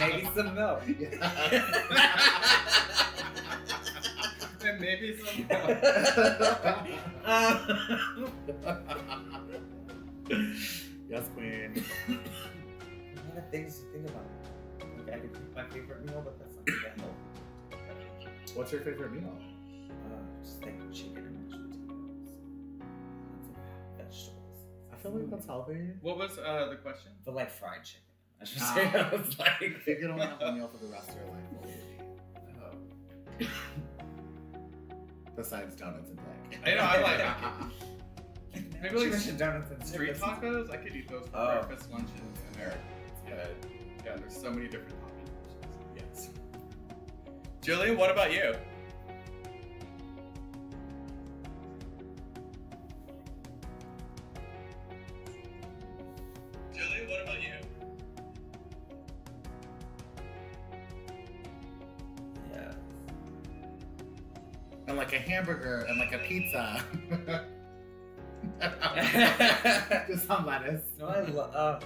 maybe some milk. And maybe some Yes, queen. A lot of things to think about. Like I could pick my favorite meal, but that's not that healthy. What's your favorite meal? Just like chicken and mashed potatoes. Lots of vegetables. I feel like that's healthy. What was the question? But like fried chicken. I should say. I was like, If you could only have one meal for the rest of your life, what would it be? Besides donuts and egg. I know, I like maybe like donuts and street tacos. I could eat those for breakfast, lunches, and they're good. Yeah, there's so many different toppings. Yes. Jillian, what about you? Jillian, what about you? Yeah. And like a hamburger and like a pizza. Just some lettuce. No, I love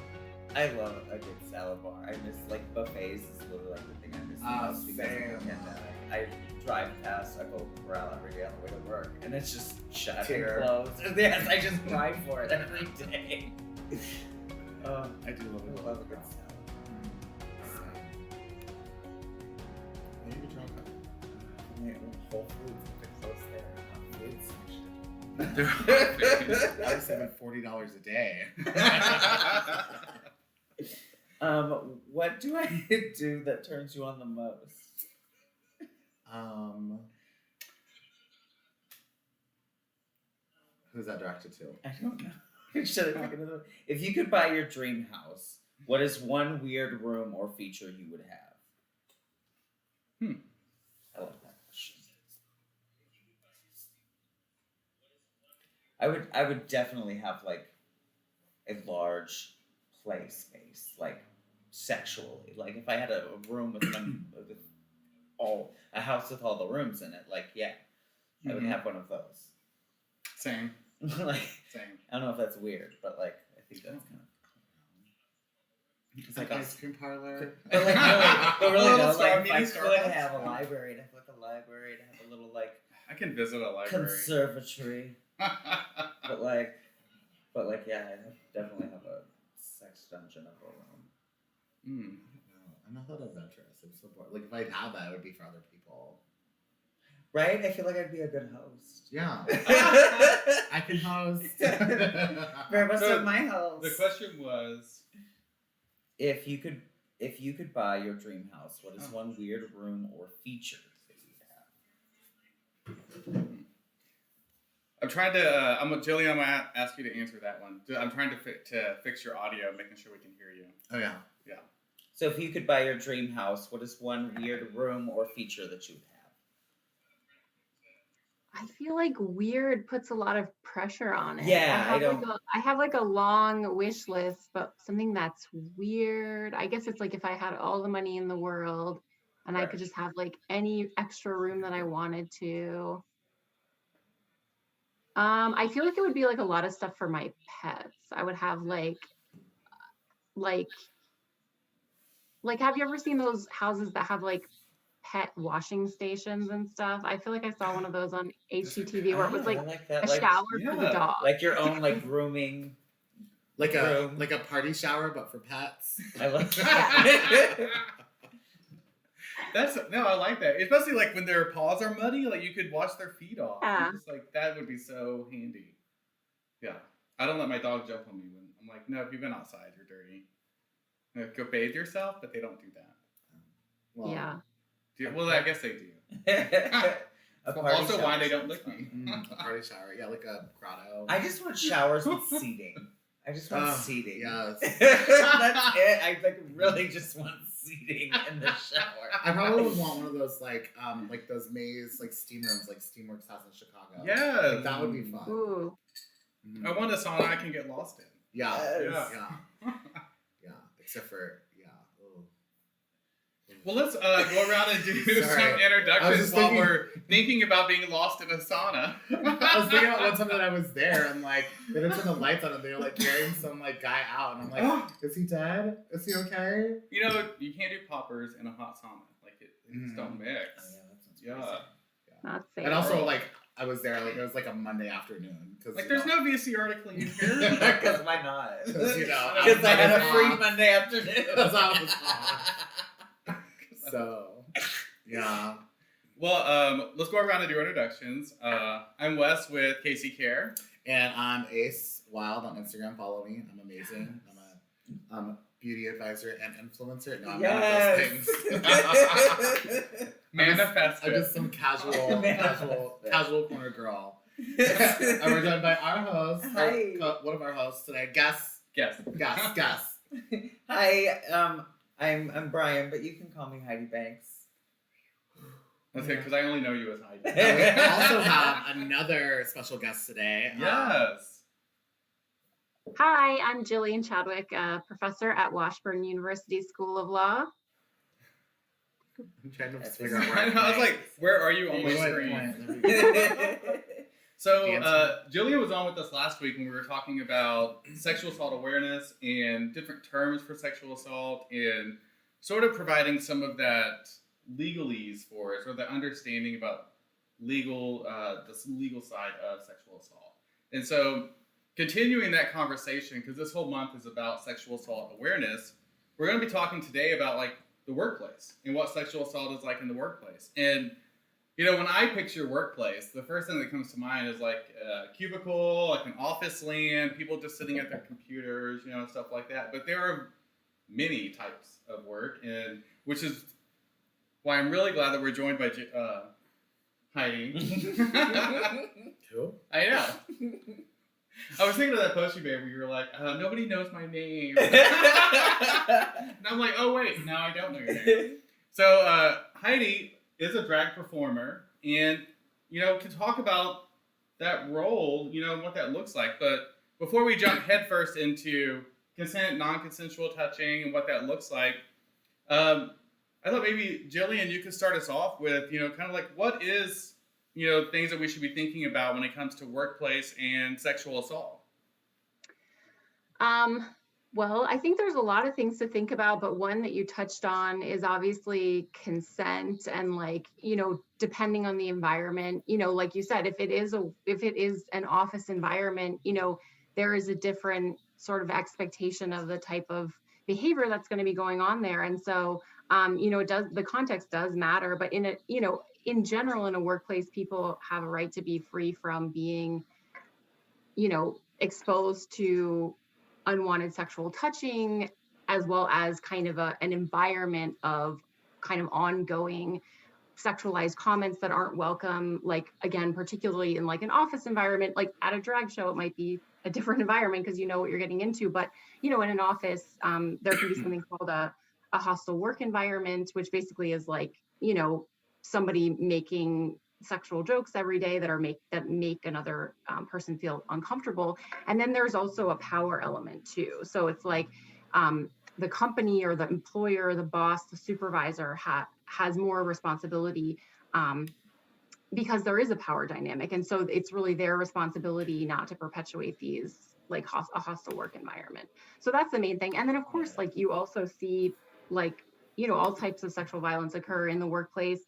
a good salad bar. I miss like buffets is literally like the thing I miss the most because of the pandemic. I drive past a Golden Corral every day on the way to work, and it's just shut and closed. Yes, I just drive for it every day. I do love a good salad. What are you talking Whole Foods, they're close there. I was saving $40 a day. What do I do that turns you on the most? Who's that directed to? I don't know. If you could buy your dream house, what is one weird room or feature you would have? I love that question. I would definitely have like a large play space, like sexually. Like if I had a room with a house with all the rooms in it, like I would have one of those. Same. Like Same. I don't know if that's weird, but like I think that's kind of. It's like ice cream parlor. But like really no, like if I could Starbucks. have a library, and have like a library, to have a little like I can visit a library. conservatory. But yeah, I definitely have a sex dungeon of a room. I'm not that adventurous. I'm so bored. Like if I had that, it would be for other people. Right? I feel like I'd be a good host. Yeah. I can host. Very much like my house. The question was, if you could buy your dream house, what is one weird room or feature that you have? I'm trying to. Jillian, I'm gonna ask you to answer that one. I'm trying to fix your audio, making sure we can hear you. Oh yeah. Yeah. So if you could buy your dream house, what is one weird room or feature that you would have? I feel like weird puts a lot of pressure on it. Yeah, I have like a long wish list, but something that's weird. I guess it's like if I had all the money in the world and I could just have like any extra room that I wanted to. I feel like it would be like a lot of stuff for my pets. I would have like have you ever seen those houses that have like pet washing stations and stuff? I feel like I saw one of those on HGTV where it was like a shower for the dog. Like your own like grooming like room. a party shower but for pets. I love that. I like that. Especially like when their paws are muddy, like you could wash their feet off. Yeah. Just like that would be so handy. Yeah. I don't let my dog jump on me when I'm like, no, if you've been outside, you're dirty. Like, go bathe yourself, but they don't do that. Well, yeah. Well, I guess they do. Also, why they don't lick me. A party shower, yeah, like a grotto. I just want showers with seating. I just want seating. Yes. That's it. I like really just want seating in the shower. I probably would want one of those like those maze like steam rooms like Steamworks has in Chicago. Yeah. Like, that would be fun. Ooh. I want a sauna I can get lost in. Yeah. Yes. Yeah. Yeah. Except for Well, let's go around and do some introductions while we're thinking about being lost in a sauna. I was thinking about one time that I was there and like they didn't turn the lights on and they were like carrying some like guy out and I'm like, is he dead? Is he okay? You know, you can't do poppers in a hot sauna. Like it just don't mix. Oh, yeah, that sounds crazy. Not safe. And also like I was there like it was like a Monday afternoon because like there's no VCR to clean here. Because why not? Because I had a free Monday afternoon. That's all it was on. So yeah. Well, let's go around and do introductions. I'm Wes with Casey Care. And I'm Ace Wild on Instagram. Follow me. I'm amazing. I'm a beauty advisor and influencer. No, I'm none of those things. Manifest. I'm just some casual corner girl. And we're joined by our host, one of our hosts today. Guest. Hi, I'm Brian, but you can call me Heidi Banks. That's good, because I only know you as Heidi. We also have another special guest today. Yes. Hi, I'm Gillian Chadwick, a professor at Washburn University School of Law. I'm trying to figure out I was like, where are you on my screen? So, Gillian was on with us last week when we were talking about sexual assault awareness and different terms for sexual assault and sort of providing some of that legalese for us, or the understanding about the legal side of sexual assault. And so, continuing that conversation, because this whole month is about sexual assault awareness, we're going to be talking today about like the workplace and what sexual assault is like in the workplace. And you know, when I picture workplace, the first thing that comes to mind is like a cubicle, like an office land, people just sitting at their computers, you know, stuff like that. But there are many types of work, and which is why I'm really glad that we're joined by Heidi. Who? I know. I was thinking of that post you made where you were like, nobody knows my name. And I'm like, oh wait, now I don't know your name. So Heidi is a drag performer and, you know, can talk about that role, you know, and what that looks like. But before we jump headfirst into consent, non-consensual touching and what that looks like, I thought maybe, Gillian, you could start us off with, you know, kind of like what is, you know, things that we should be thinking about when it comes to workplace and sexual assault? Well, I think there's a lot of things to think about, but one that you touched on is obviously consent and like, you know, depending on the environment, you know, like you said, if it is an office environment, you know, there is a different sort of expectation of the type of behavior that's going to be going on there. And so, you know, the context does matter, but in general, in a workplace, people have a right to be free from being, you know, exposed to unwanted sexual touching, as well as kind of an environment of kind of ongoing sexualized comments that aren't welcome. Like, again, particularly in like an office environment, like at a drag show, it might be a different environment because you know what you're getting into. But, you know, in an office, there can be something called a hostile work environment, which basically is like, you know, somebody making sexual jokes every day that make another person feel uncomfortable. And then there's also a power element too. So it's like the company or the employer, or the boss, the supervisor has more responsibility because there is a power dynamic. And so it's really their responsibility not to perpetuate these like a hostile work environment. So that's the main thing. And then of course, like you also see like, you know, all types of sexual violence occur in the workplace.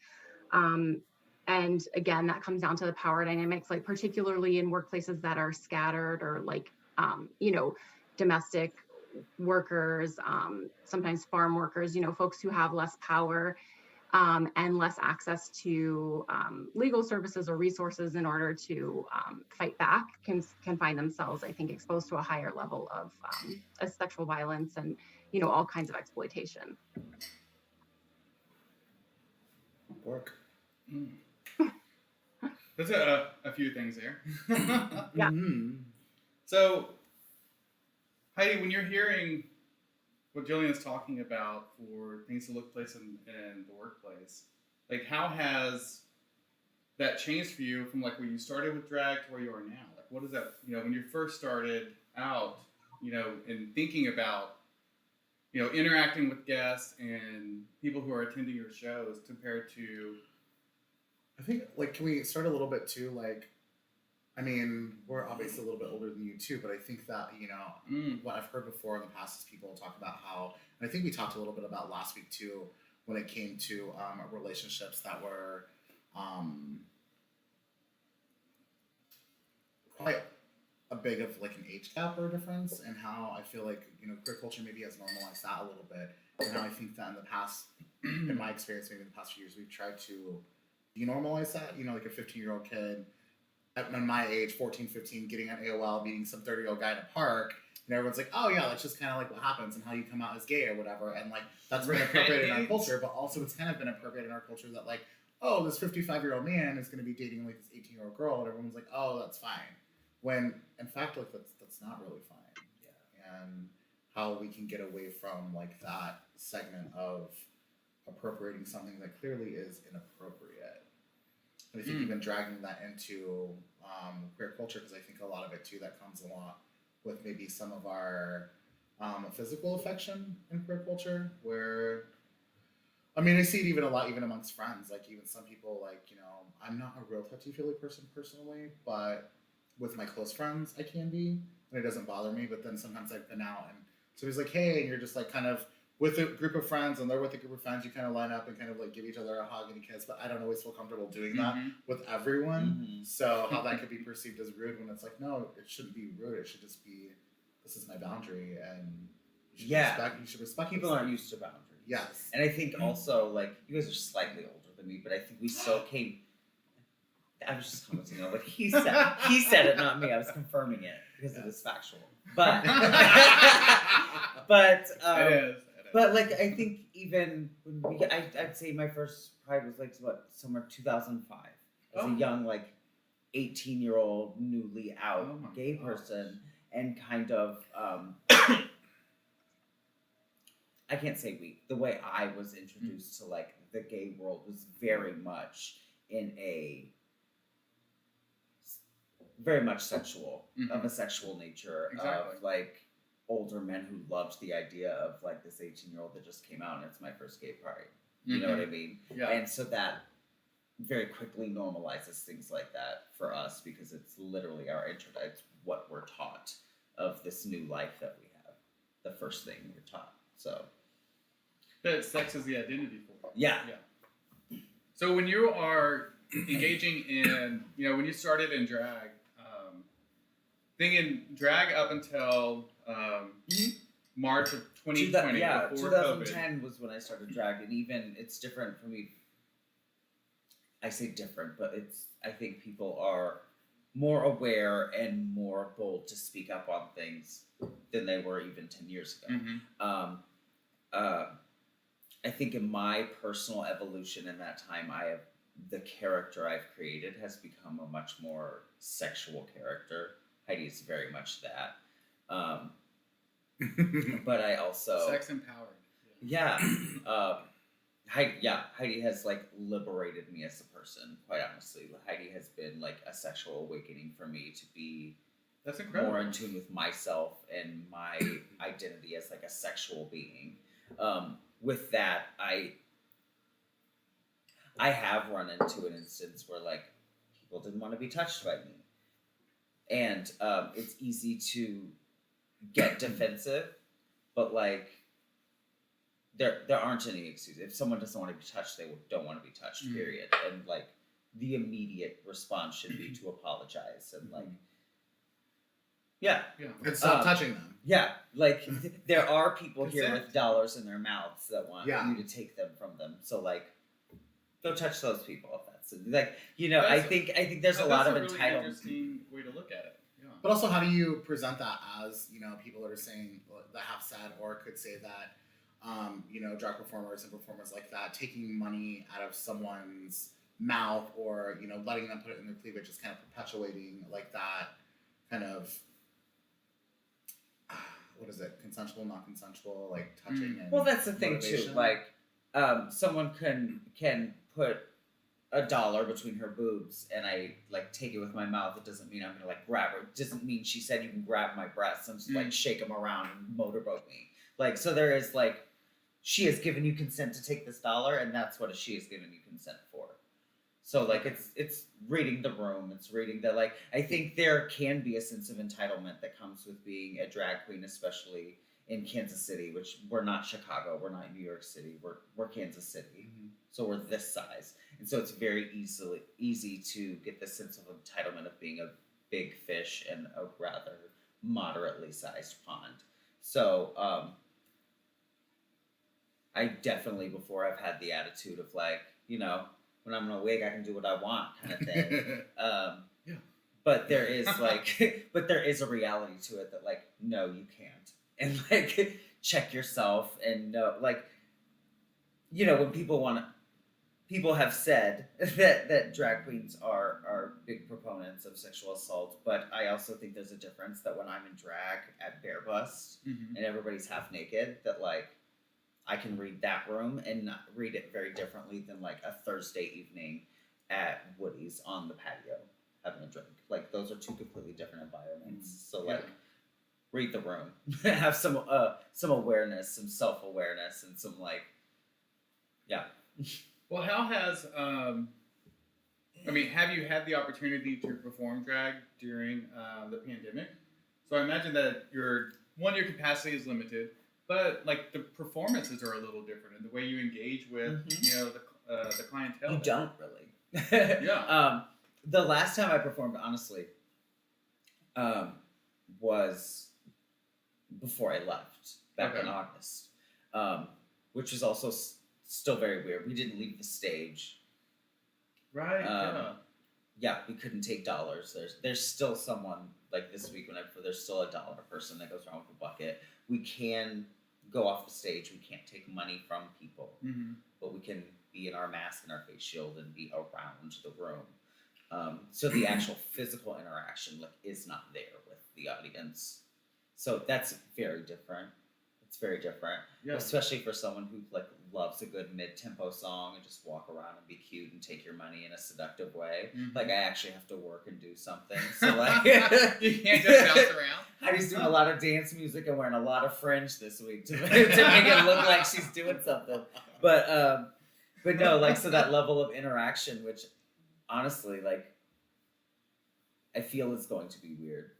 And again, that comes down to the power dynamics, like particularly in workplaces that are scattered or like, you know, domestic workers, sometimes farm workers, you know, folks who have less power and less access to legal services or resources in order to fight back can find themselves, I think, exposed to a higher level of sexual violence and, you know, all kinds of exploitation. Work. Mm. There's a few things there. Yeah. Mm-hmm. So, Heidi, when you're hearing what Gillian is talking about for things to look place in the workplace, like how has that changed for you from like where you started with drag to where you are now? Like what is that, you know, when you first started out, you know, and thinking about, interacting with guests and people who are attending your shows compared to. I think, can we start a little bit too? We're obviously a little bit older than you too, but I think that, what I've heard before in the past is people talk about how, and I think we talked a little bit about last week too, when it came to relationships that were quite a big of an age gap or difference, and how I feel like, queer culture maybe has normalized that a little bit, and how I think that in the past, in my experience, maybe in the past few years, we've tried to denormalize that, like a 15-year-old kid at my age, 14, 15, getting on AOL, meeting some 30-year-old guy in a park, and everyone's like, oh yeah, that's just kind of what happens and how you come out as gay or whatever, and that's been appropriated in our culture, but also it's kind of been appropriated in our culture that oh, this 55-year-old man is going to be dating this 18-year-old girl, and everyone's like, oh, that's fine, when in fact that's not really fine. Yeah. And how we can get away from that segment of appropriating something that clearly is inappropriate. And I think even dragging that into queer culture, because I think a lot of it too that comes along with maybe some of our physical affection in queer culture, where I see it even a lot, even amongst friends, even some people, I'm not a real touchy-feely person personally, but with my close friends I can be, and it doesn't bother me, but then sometimes I've been out and so he's like, hey, and you're just kind of with a group of friends, and they're with a group of friends, you kind of line up and kind of give each other a hug and a kiss, but I don't always feel comfortable doing that with everyone. Mm-hmm. So how that could be perceived as rude when it's no, it shouldn't be rude. It should just be, this is my boundary, and you should respect. People aren't used to boundaries. Yes. And I think also, you guys are slightly older than me, but I think we still came. I was just commenting on what he said it, not me. I was confirming it because it is factual. But It is. But I think even when I'd say my first Pride was somewhere 2005 as a young 18-year-old newly out gay person, and kind of I can't say the way I was introduced to the gay world was very much in a very much sexual, of a sexual nature, of older men who loved the idea of this 18-year-old that just came out and it's my first gay party. You know what I mean? Yeah. And so that very quickly normalizes things like that for us, because it's literally our it's what we're taught of this new life that we have. The first thing we're taught. So that sex is the identity for it. Yeah. So when you are engaging in, when you started in drag, thinking drag up until March of 2020, before 2010 COVID. Was when I started drag, and even it's different for me. I say different, but I think people are more aware and more bold to speak up on things than they were even 10 years ago. I think in my personal evolution in that time, the character I've created has become a much more sexual character. Heidi is very much that. But I also... Sex empowered. Yeah. Heidi has liberated me as a person, quite honestly. Heidi has been a sexual awakening for me to be That's incredible. More in tune with myself and my identity as a sexual being. With that, I have run into an instance where people didn't want to be touched by me. And it's easy to get defensive, but there aren't any excuses. If someone doesn't want to be touched, they don't want to be touched, period. And the immediate response should be to apologize and and stop touching them. Yeah, there are people here with dollars in their mouths that want you to take them from them. So go touch those people if that's I think there's a lot of That's a really entitlement. interesting way to look at it. Yeah. But also, how do you present that as people that are saying that have said or could say that drag performers and performers like that taking money out of someone's mouth or letting them put it in their cleavage is kind of perpetuating that kind of what is it, consensual, not consensual, touching and well, that's the thing motivation. too. Someone can put $1 between her boobs and I take it with my mouth. It doesn't mean I'm gonna grab her. It doesn't mean she said you can grab my breasts and just shake them around and motorboat me. Like, so there is like, she has given you consent to take this dollar, and that's what she has given you consent for. So like it's reading the room, it's reading the like. I think there can be a sense of entitlement that comes with being a drag queen, especially in Kansas City, which we're not Chicago, we're not New York City, we're Kansas City, so we're this size, and so it's very easy to get the sense of entitlement of being a big fish in a rather moderately sized pond. So I definitely before I've had the attitude of like, you know, when I'm in a wig, I can do what I want, kind of thing. Yeah. But there is like, but there is a reality to it that like, no, you can't, and like, check yourself and know, like, you know, when people have said that drag queens are big proponents of sexual assault, but I also think there's a difference that when I'm in drag at bare bust and everybody's half naked, that like, I can read that room and not read it very differently than like a Thursday evening at Woody's on the patio having a drink. Like those are two completely different environments. So like, read the room, have some awareness, some self-awareness, and some like, yeah. Well, how has I mean, have you had the opportunity to perform drag during the pandemic? So I imagine that your capacity is limited. But like the performances are a little different, and the way you engage with you know the clientele. You don't really. Yeah. The last time I performed, honestly, was before I left back in August, which was also still very weird. We didn't leave the stage. Right. Yeah, we couldn't take dollars. There's still someone like this week there's still a dollar person that goes around with a bucket. We can go off the stage. We can't take money from people, but we can be in our mask and our face shield and be around the room. So the actual physical interaction like is not there with the audience. So that's very different. It's very different, especially for someone who like loves a good mid-tempo song and just walk around and be cute and take your money in a seductive way. Like I actually have to work and do something. So like you can't just bounce around. Heidi's doing a lot of dance music and wearing a lot of fringe this week to make it look like she's doing something. But no, like so that level of interaction, which honestly, like I feel is going to be weird.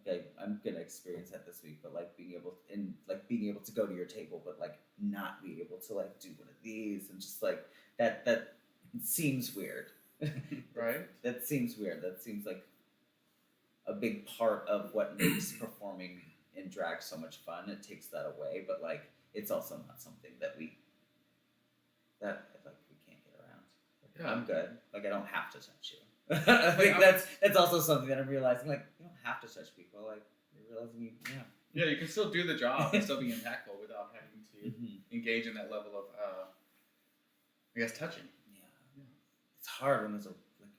Okay, I'm gonna experience that this week, but like being able to go to your table, but like not be able to like do one of these and just like that seems weird. Right? That seems weird. That seems like a big part of what makes performing in drag so much fun. It takes that away, but like it's also not something that we can't get around. Like, I'm good. Like I don't have to touch you. I think that's also something that I'm realizing. Like you don't have to touch people. Like you're realizing, Yeah, you can still do the job and still be impactful without having to engage in that level of, I guess, touching. Yeah. It's hard when there's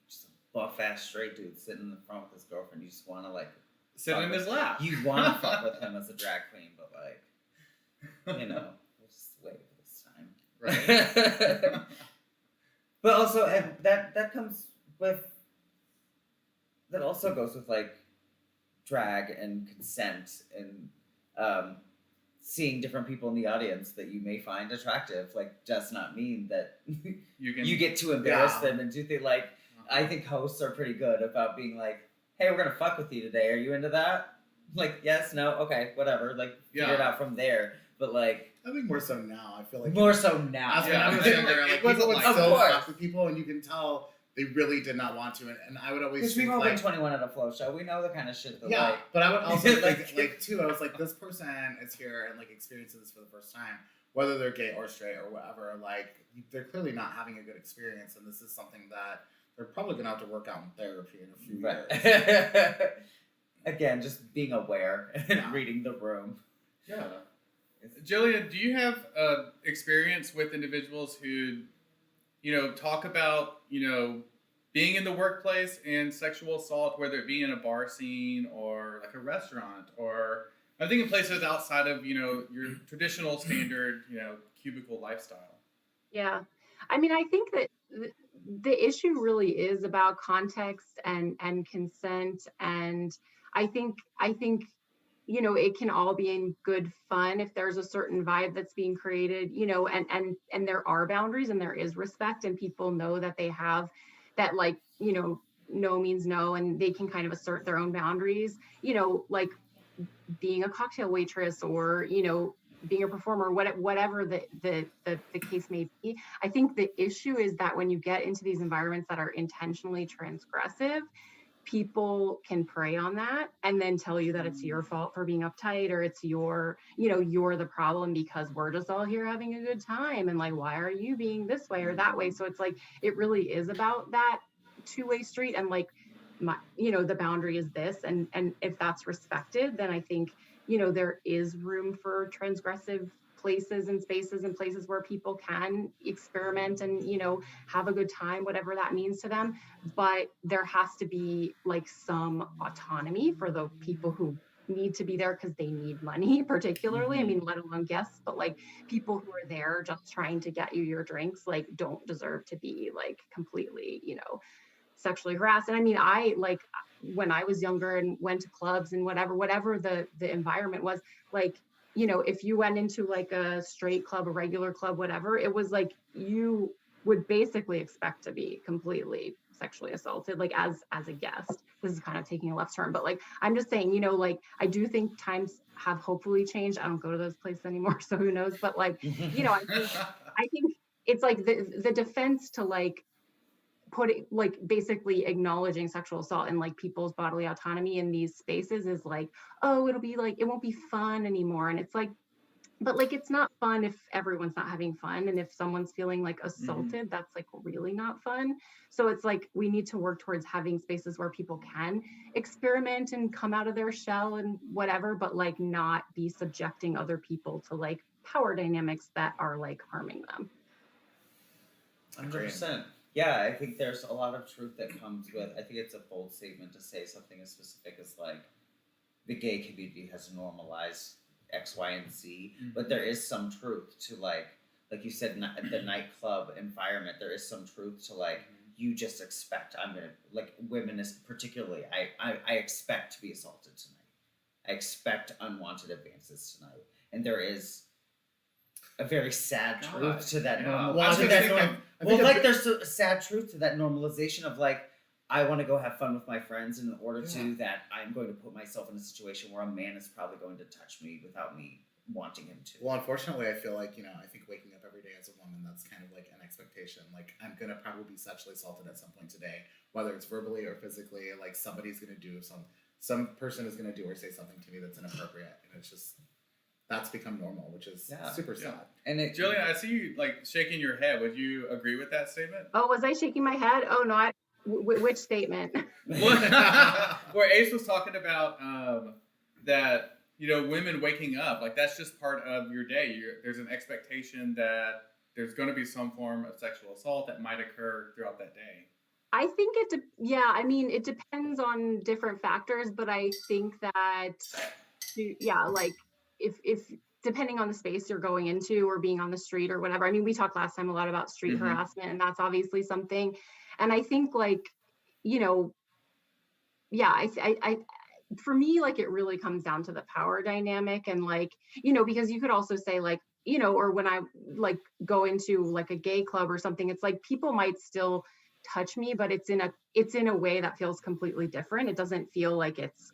just a buff ass straight dude sitting in the front with his girlfriend. You just want to like sit in his lap. You want to fuck with him as a drag queen, but like, you know, we'll just wait for this time. Right. But also, and that comes with. That also goes with like drag and consent and seeing different people in the audience that you may find attractive. Like does not mean that you get to embarrass them and do things like I think hosts are pretty good about being like, hey, we're gonna fuck with you today. Are you into that? Like yes, no, okay, whatever. Like figure it out from there. But like I think more so now. I feel like more so now. When I was younger, like people would still fuck with people, and you can tell. They really did not want to, and I would always think, we've all been 21 at a flow show. We know the kind of shit that like. But I would also think like too. I was like, this person is here and like experiencing this for the first time, whether they're gay or straight or whatever. Like they're clearly not having a good experience, and this is something that they're probably gonna have to work out in therapy in a few years. Again, just being aware and reading the room. Yeah. Gillian, do you have experience with individuals who, talk about, being in the workplace and sexual assault, whether it be in a bar scene or like a restaurant, or I'm thinking places outside of, your traditional standard, cubicle lifestyle? Yeah. I mean, I think that the issue really is about context and consent. And I think it can all be in good fun if there's a certain vibe that's being created, and there are boundaries and there is respect and people know that they have that, like, no means no, and they can kind of assert their own boundaries, like being a cocktail waitress or, being a performer, whatever the case may be. I think the issue is that when you get into these environments that are intentionally transgressive, people can prey on that and then tell you that it's your fault for being uptight, or it's you're the problem because we're just all here having a good time, and like, why are you being this way or that way? So it's like, it really is about that two-way street, and like, the boundary is this, and if that's respected, then I think there is room for transgressive places and spaces and places where people can experiment and have a good time, whatever that means to them. But there has to be like some autonomy for the people who need to be there because they need money, particularly. I mean, let alone guests, but like people who are there just trying to get you your drinks, like, don't deserve to be like completely sexually harassed. And I mean, I like, when I was younger and went to clubs and whatever the environment was, like, if you went into like a straight club, a regular club, whatever, it was like you would basically expect to be completely sexually assaulted, like as a guest. This is kind of taking a left turn, but like, I'm just saying, like, I do think times have hopefully changed. I don't go to those places anymore, so who knows? But like, I think it's like the defense to like putting, like, basically acknowledging sexual assault and like people's bodily autonomy in these spaces is like, oh, it'll be like, it won't be fun anymore. And it's like, but like, it's not fun if everyone's not having fun, and if someone's feeling like assaulted, that's like really not fun. So it's like, we need to work towards having spaces where people can experiment and come out of their shell and whatever, but like not be subjecting other people to like power dynamics that are like harming them. 100%. Yeah, I think there's a lot of truth that comes with. I think it's a bold statement to say something as specific as like, the gay community has normalized X, Y, and Z, but there is some truth to like you said, the nightclub environment. There is some truth to like, you just expect, I'm gonna, like, women is particularly, I expect to be assaulted tonight. I expect unwanted advances tonight, and there is a very sad truth to that. There's a sad truth to that normalization of like, I want to go have fun with my friends, and in order to that, I'm going to put myself in a situation where a man is probably going to touch me without me wanting him to. Well, unfortunately, I feel like, I think waking up every day as a woman, that's kind of like an expectation. Like, I'm going to probably be sexually assaulted at some point today, whether it's verbally or physically. Like, somebody's going to do some person is going to do or say something to me that's inappropriate, and it's just, that's become normal, which is super sad. And Julian, I see you like shaking your head. Would you agree with that statement? Oh, was I shaking my head? Oh no, which statement? Where Ace was talking about that, women waking up, like, that's just part of your day. There's an expectation that there's going to be some form of sexual assault that might occur throughout that day. I think it depends on different factors, but I think that, like, if depending on the space you're going into or being on the street or whatever. I mean, we talked last time a lot about street harassment, and that's obviously something. And I think like, I for me, like, it really comes down to the power dynamic, and like, because you could also say like, or when I like go into like a gay club or something, it's like people might still touch me, but it's in a way that feels completely different. It doesn't feel like it's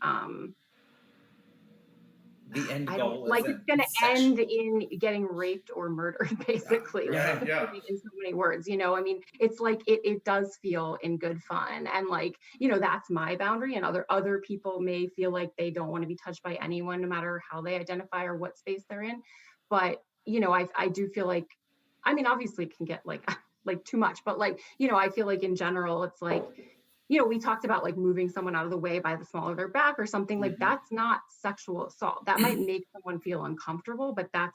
the end goal like it's going to end in getting raped or murdered, basically. Yeah. In so many words, I mean, it's like it does feel in good fun, and like, that's my boundary, and other people may feel like they don't want to be touched by anyone, no matter how they identify or what space they're in. But I do feel like, I mean, obviously it can get like too much, but like, I feel like in general, it's like, we talked about like moving someone out of the way by the small of their back or something, like that's not sexual assault. That might make someone feel uncomfortable, but that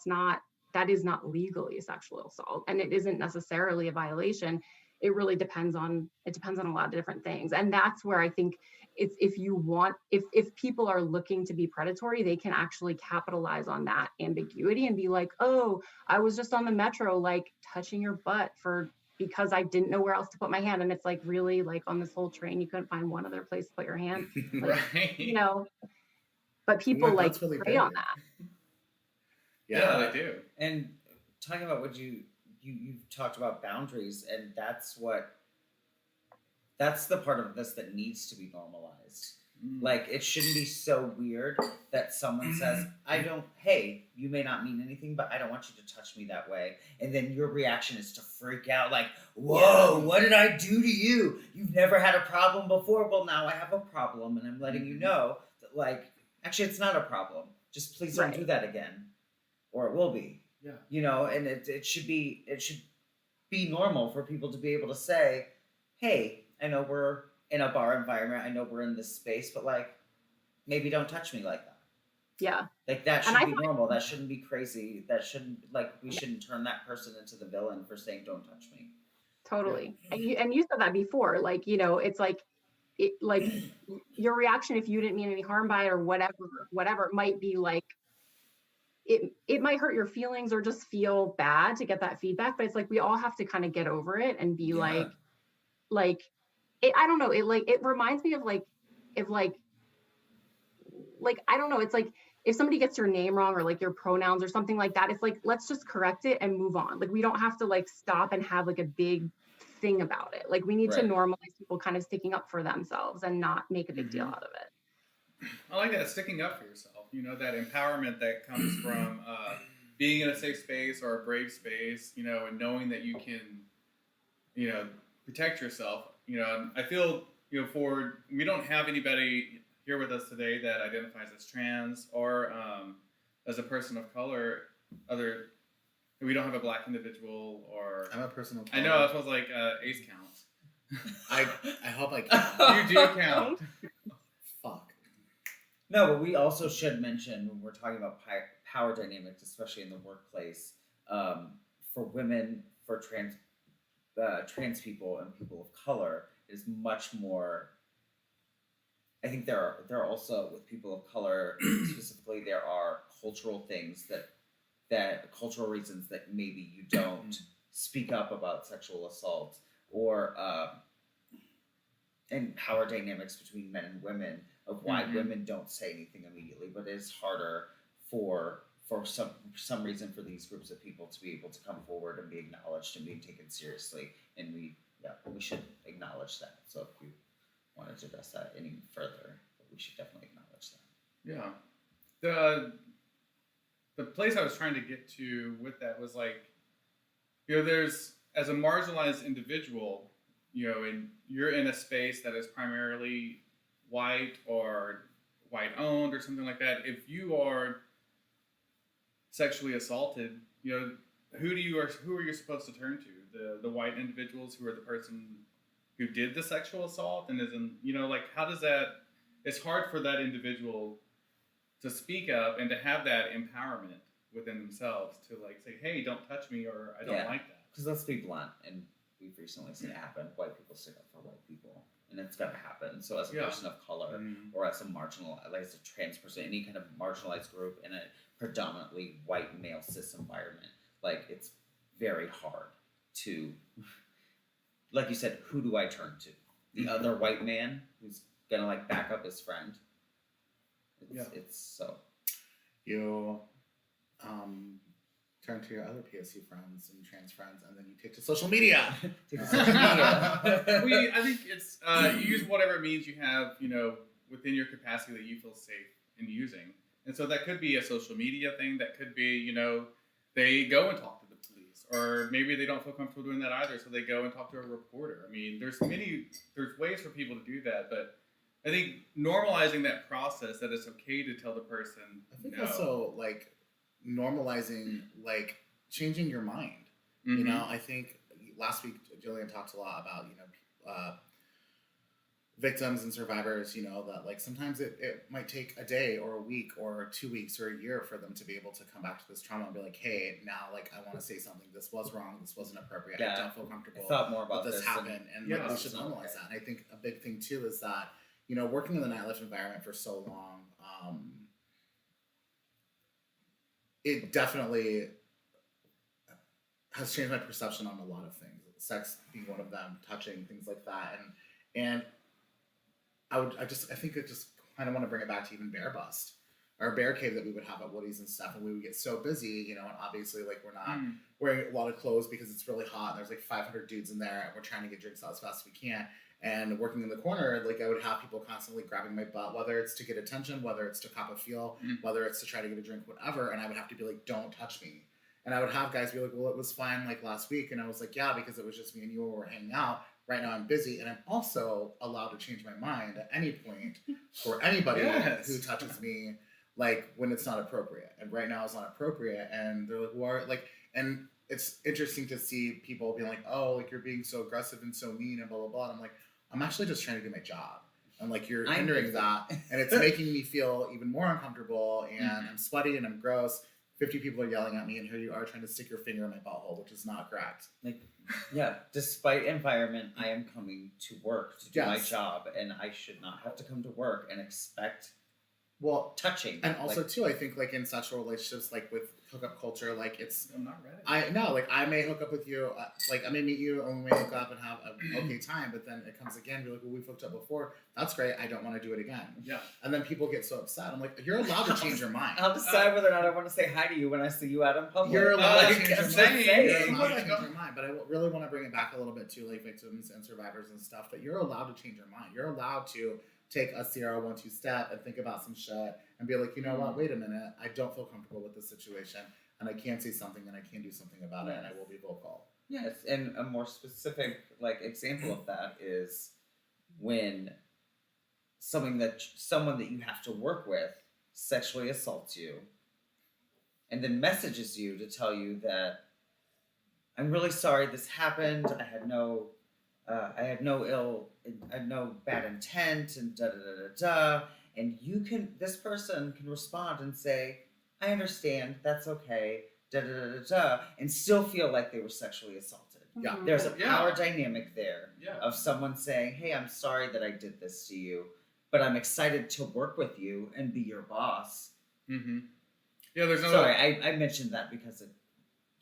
is not legally sexual assault, and it isn't necessarily a violation. It really depends on a lot of different things. And that's where I think if people are looking to be predatory, they can actually capitalize on that ambiguity and be like, oh, I was just on the metro, like touching your butt because I didn't know where else to put my hand. And it's like, really, like on this whole train, you couldn't find one other place to put your hand. Like, right. but people Like, like that's really prey big. on that. Yeah, they do. And talking about what you've talked about boundaries, and that's the part of this that needs to be normalized. Like, it shouldn't be so weird that someone says, hey, you may not mean anything, but I don't want you to touch me that way. And then your reaction is to freak out, like, whoa, what did I do to you? You've never had a problem before. Well, now I have a problem, and I'm letting you know that, like, actually, it's not a problem. Just please don't do that again, or it will be. Yeah. You know, and it should be normal for people to be able to say, hey, I know we're in a bar environment. I know we're in this space, but like, maybe don't touch me like that. Yeah. Like, that should be normal. That shouldn't be crazy. That shouldn't, like, we shouldn't turn that person into the villain for saying, don't touch me. Totally. And you said that before, like, you know, it's like, your reaction, if you didn't mean any harm by it or whatever, it might be like, it might hurt your feelings or just feel bad to get that feedback, but it's like, we all have to kind of get over it and be like I don't know, it reminds me of I don't know, it's like if somebody gets your name wrong or like your pronouns or something like that, it's like, let's just correct it and move on. Like, we don't have to like stop and have like a big thing about it. Like, we need to normalize people kind of sticking up for themselves and not make a big deal out of it. I like that, sticking up for yourself. You know, that empowerment that comes from being in a safe space or a brave space, you know, and knowing that you can, you know, protect yourself. You know, and I feel, you know, we don't have anybody here with us today that identifies as trans or as a person of color. We don't have a black individual or. I'm a person of color. I know. I was like, Ace counts. I hope I count. You do count. Fuck. No, but we also should mention when we're talking about power dynamics, especially in the workplace, for women, for trans people and people of color, is much more. I think there are also, with people of color specifically, there are cultural things that cultural reasons that maybe you don't speak up about sexual assault, or and power dynamics between men and women, of why women don't say anything immediately, but it's harder for some reason for these groups of people to be able to come forward and be acknowledged and be taken seriously, and we should acknowledge that. So if you wanted to address that any further, we should definitely acknowledge that. Yeah. The place I was trying to get to with that was like, you know, there's, as a marginalized individual, you know, and you're in a space that is primarily white or white owned or something like that. If you are sexually assaulted, you know, who are you supposed to turn to? The white individuals who are the person who did the sexual assault, and you know, like, how does that? It's hard for that individual to speak up and to have that empowerment within themselves to like say, hey, don't touch me, or I don't like that. Because let's be blunt, and we've recently seen it happen. White people stick up for white people, and it's gonna happen. So as a person of color, or as a as a trans person, any kind of marginalized group in a predominantly white male cis environment, like, it's very hard to, like you said, who do I turn to? The other white man who's gonna like back up his friend. It's so. You turn to your other PSC friends and trans friends, and then you take to social media. I think it's you use whatever means you have, you know, within your capacity that you feel safe in using. And so that could be a social media thing. That could be, you know, they go and talk to the police, or maybe they don't feel comfortable doing that either, so they go and talk to a reporter. I mean, there's ways for people to do that, but I think normalizing that process, that it's okay to tell the person. I think also like normalizing, like, changing your mind. You know, I think last week Gillian talked a lot about, you know, victims and survivors, you know, that like sometimes it might take a day or a week or 2 weeks or a year for them to be able to come back to this trauma and be like, hey, now, like, I want to say something. This was wrong. This wasn't appropriate. I don't feel comfortable. I thought more about this happened, and like, we should normalize that. And I think a big thing too is that, you know, working in the nightlife environment for so long, it definitely has changed my perception on a lot of things. Sex being one of them, touching, things like that, and I think I just kind of want to bring it back to even bare bust. our bear cave that we would have at Woody's and stuff, and we would get so busy, you know, and obviously like we're not wearing a lot of clothes because it's really hot and there's like 500 dudes in there and we're trying to get drinks out as fast as we can. And working in the corner, like I would have people constantly grabbing my butt, whether it's to get attention, whether it's to cop a feel, whether it's to try to get a drink, whatever. And I would have to be like, don't touch me. And I would have guys be like, well, it was fine like last week. And I was like, yeah, because it was just me and you who were hanging out. Right now I'm busy. And I'm also allowed to change my mind at any point for anybody who touches me, like when it's not appropriate. And right now it's not appropriate. And they're like, what? Like, and it's interesting to see people being like, oh, like you're being so aggressive and so mean and blah, blah, blah. And I'm like, I'm actually just trying to do my job. And like you're hindering that. And it's making me feel even more uncomfortable. And I'm sweaty and I'm gross. 50 people are yelling at me, and here you are trying to stick your finger in my butthole, which is not correct. Like, yeah, despite environment, I am coming to work to do my job, and I should not have to come to work and expect touching. And also too, I think like in sexual relationships, like with hookup culture, like it's I'm not ready. I know, like I may hook up with you, like I may meet you and we may hook up and have an okay time, but then it comes again, be like, well, we've hooked up before. That's great. I don't want to do it again. Yeah. And then people get so upset. I'm like, you're allowed to change your mind. I'll decide whether or not I want to say hi to you when I see you out in public. You're allowed to Like, change I'm your just mind. saying. You're allowed to change your mind. But I really want to bring it back a little bit to like victims and survivors and stuff. That you're allowed to change your mind. You're allowed to take a Sierra 1-2 step and think about some shit and be like, you know what? Wait a minute. I don't feel comfortable with this situation, and I can say something, and I can do something about it, and I will be vocal. Yes, and a more specific like example of that is when someone that you have to work with sexually assaults you, and then messages you to tell you that I'm really sorry this happened. I had no bad intent, and da da da da da. And this person can respond and say, I understand, that's okay, da da da da da, and still feel like they were sexually assaulted. Yeah. There's a power dynamic there Yeah. of someone saying, hey, I'm sorry that I did this to you, but I'm excited to work with you and be your boss. Mm-hmm. Yeah, there's no. Sorry, I mentioned that because it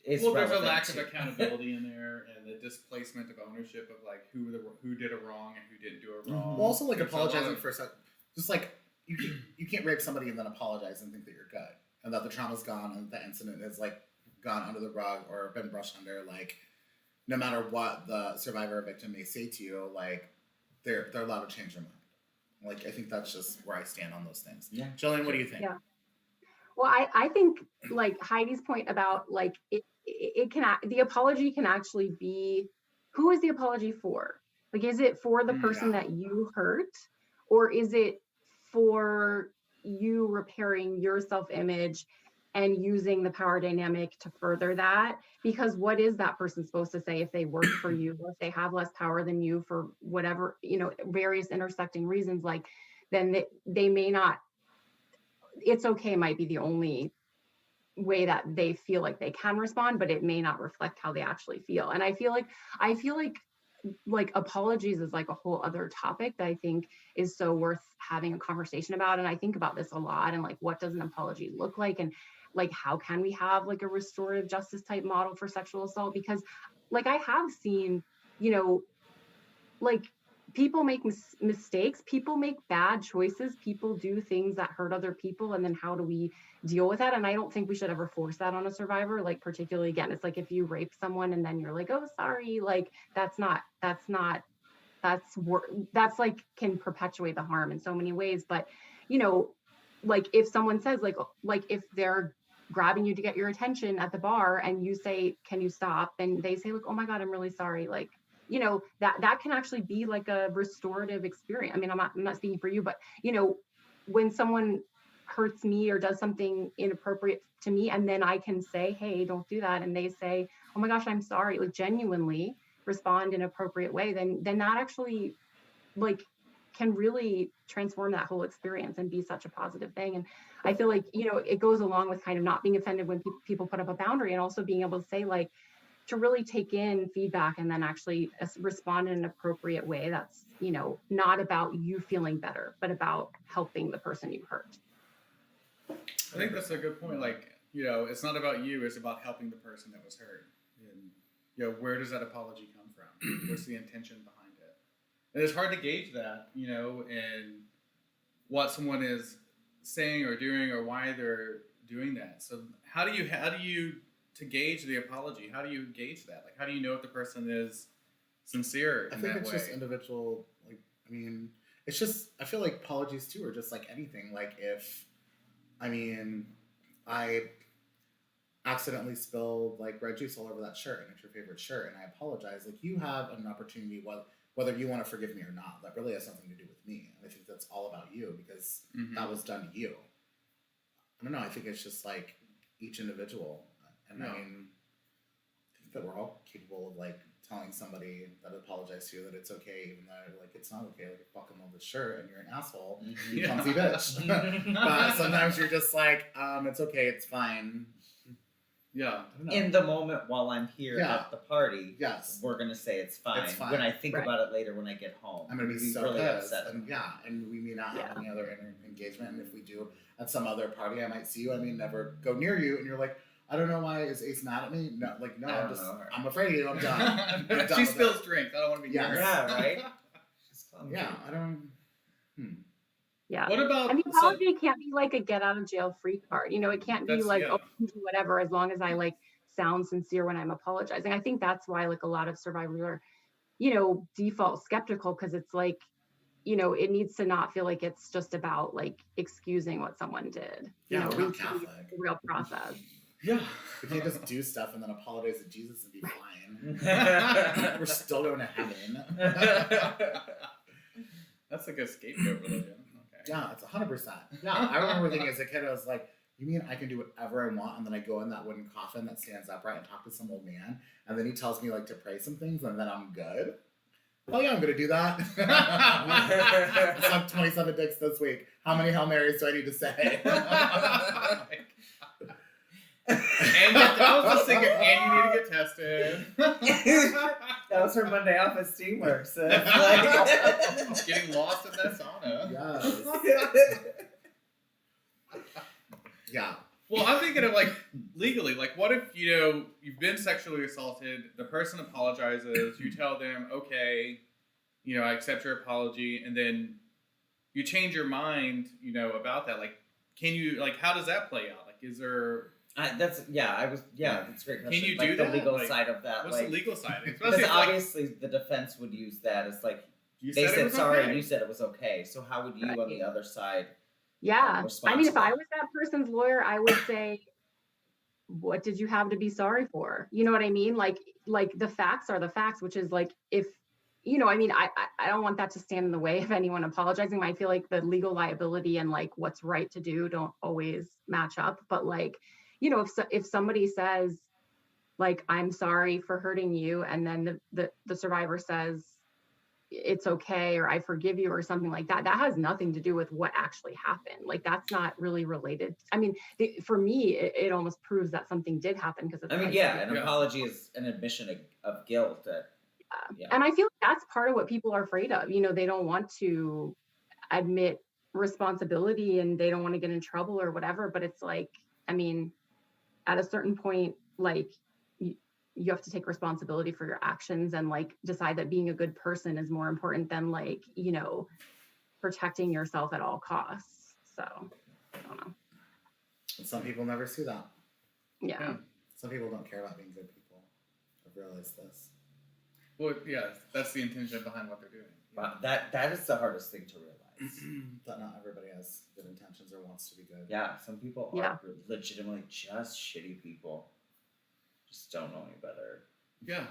is there's a relevant lack to- of accountability in there, and the displacement of ownership of like who did it wrong and who didn't do it wrong. Well, also like There's a apologizing lot of- for a second. Just like you can't rape somebody and then apologize and think that you're good and that the trauma's gone and the incident is like gone under the rug or been brushed under. Like no matter what the survivor or victim may say to you, like they're allowed to change their mind. Like I think that's just where I stand on those things. Yeah. Jillian, what do you think? Yeah. Well, I think like Heidi's point about like the apology can actually be, who is the apology for? Like, is it for the person that you hurt, or is it for you repairing your self-image and using the power dynamic to further that? Because what is that person supposed to say if they work for you, or if they have less power than you for whatever, various intersecting reasons, like then they may not, it's okay might be the only way that they feel like they can respond, but it may not reflect how they actually feel. And I feel like apologies is like a whole other topic that I think is so worth having a conversation about. And I think about this a lot, and like, what does an apology look like? And like, how can we have like a restorative justice type model for sexual assault? Because like, I have seen, like people make mistakes, people make bad choices, people do things that hurt other people. And then how do we deal with that? And I don't think we should ever force that on a survivor. Like, particularly again, it's like if you rape someone and then you're like, oh, sorry, like that's like can perpetuate the harm in so many ways. But, like if someone says like if they're grabbing you to get your attention at the bar and you say, can you stop? And they say like, oh my God, I'm really sorry. Like, that can actually be like a restorative experience. I mean, I'm not speaking for you, but when someone hurts me or does something inappropriate to me, and then I can say, hey, don't do that. And they say, oh my gosh, I'm sorry, like genuinely respond in an appropriate way, then that actually like can really transform that whole experience and be such a positive thing. And I feel like, it goes along with kind of not being offended when people put up a boundary, and also being able to say like, to really take in feedback and then actually respond in an appropriate way. That's, not about you feeling better, but about helping the person you hurt. I think that's a good point. Like, it's not about you, it's about helping the person that was hurt. And, where does that apology come from? What's the intention behind it? And it's hard to gauge that, and what someone is saying or doing or why they're doing that. So how do you to gauge the apology? How do you gauge that? Like, how do you know if the person is sincere in I think that it's way? just individual. Like, I mean, it's just, I feel like apologies too are just like anything. Like if, I mean, I accidentally spilled like red juice all over that shirt and it's your favorite shirt and I apologize. Like you have an opportunity, whether you want to forgive me or not, that really has something to do with me. And I think that's all about you because that was done to you. I don't know. I think it's just like each individual. And I mean, I think that we're all capable of like telling somebody that apologized to you that it's okay, even though like it's not okay. Like you fucking love this shirt and you're an asshole, you clumsy bitch. But sometimes you're just like, it's okay, it's fine. Yeah. In the moment while I'm here at the party, we're gonna say it's fine. It's fine. When I think about it later when I get home, I'm gonna be so really pissed. upset. And we may not have any other engagement. And if we do at some other party, I might see you. I may never go near you. And you're like, I don't know why is Ace mad at me? No, like no, I'm afraid of you. I'm done. I'm done she spills drinks. I don't want to be near her. Yeah, right. Yeah, I don't. Yeah. What about? I mean, apology can't be like a get out of jail free card. You know, it can't be like, oh, I can do whatever as long as I like sound sincere when I'm apologizing. I think that's why like a lot of survivors are, you know, default skeptical because it's like, you know, it needs to not feel like it's just about like excusing what someone did. You know, we're it's Catholic. a real process. Yeah. We can't just do stuff and then apologize to Jesus and be fine. We're still going to heaven. That's like a scapegoat religion. Okay. Yeah, it's 100%. Yeah, I remember thinking as a kid, I was like, you mean I can do whatever I want and then I go in that wooden coffin that stands upright and talk to some old man and then he tells me like to pray some things and then I'm good? Oh yeah, I'm going to do that. I sucked 27 dicks this week. How many Hail Marys do I need to say? And I was just thinking, and you need to get tested. That was her Monday off at Steamworks. So Getting lost in that sauna. Yes. Yeah. Well, I'm thinking of like legally, like what if, you know, you've been sexually assaulted, the person apologizes, you tell them, okay, you know, I accept your apology, and then you change your mind, you know, about that. Like, can you, like, how does that play out? Like, is there... that's a great question. Can you like do the that? legal Like, side of that? What's like, the legal side? Because Especially obviously the defense would use that as like, they said sorry and you said it was okay. So how would you on the other side? Yeah. I mean, if I was that person's lawyer, I would say, what did you have to be sorry for? You know what I mean? Like the facts are the facts, which is like, if, you know, I mean, I don't want that to stand in the way of anyone apologizing. I feel like the legal liability and like what's right to do don't always match up. But like, you know, if somebody says like, I'm sorry for hurting you, and then the survivor says it's okay, or I forgive you, or something like that, that has nothing to do with what actually happened. Like, that's not really related. I mean, for me, it almost proves that something did happen, because I mean, an apology is an admission of guilt. And I feel like that's part of what people are afraid of. You know, they don't want to admit responsibility and they don't want to get in trouble or whatever. But it's like, I mean, at a certain point, like, you have to take responsibility for your actions and like decide that being a good person is more important than like, you know, protecting yourself at all costs. So I don't know. Some people never see that. Yeah. Some people don't care about being good people. I've realized this. Well, yeah, that's the intention behind what they're doing. But that is the hardest thing to realize. That not everybody has good intentions or wants to be good. Yeah, some people are legitimately just shitty people. Just don't know any better. Yeah.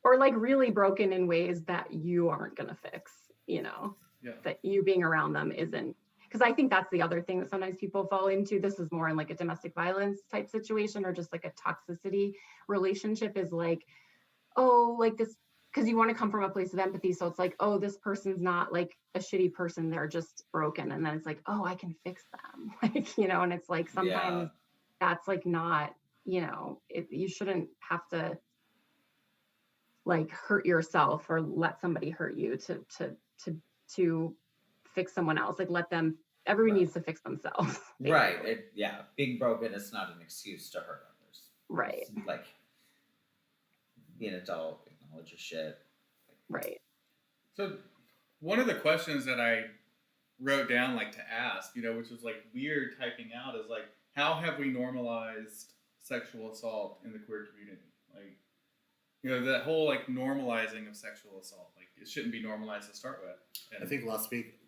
Or like really broken in ways that you aren't going to fix, you know, that you being around them isn't. Because I think that's the other thing that sometimes people fall into. This is more in like a domestic violence type situation or just like a toxicity relationship, is like, oh, like this, because you want to come from a place of empathy. So it's like, oh, this person's not like a shitty person. They're just broken. And then it's like, oh, I can fix them. Like, you know, and it's like sometimes that's like not, you know, you shouldn't have to like hurt yourself or let somebody hurt you to fix someone else. Like, let them, everyone needs to fix themselves. Basically. Right. Being broken is not an excuse to hurt others. Right. It's like, be an adult, acknowledge your shit. Right. So one of the questions that I wrote down like to ask, which was like weird typing out, is like, how have we normalized sexual assault in the queer community? Like, that whole like normalizing of sexual assault, like it shouldn't be normalized to start with. And I think last week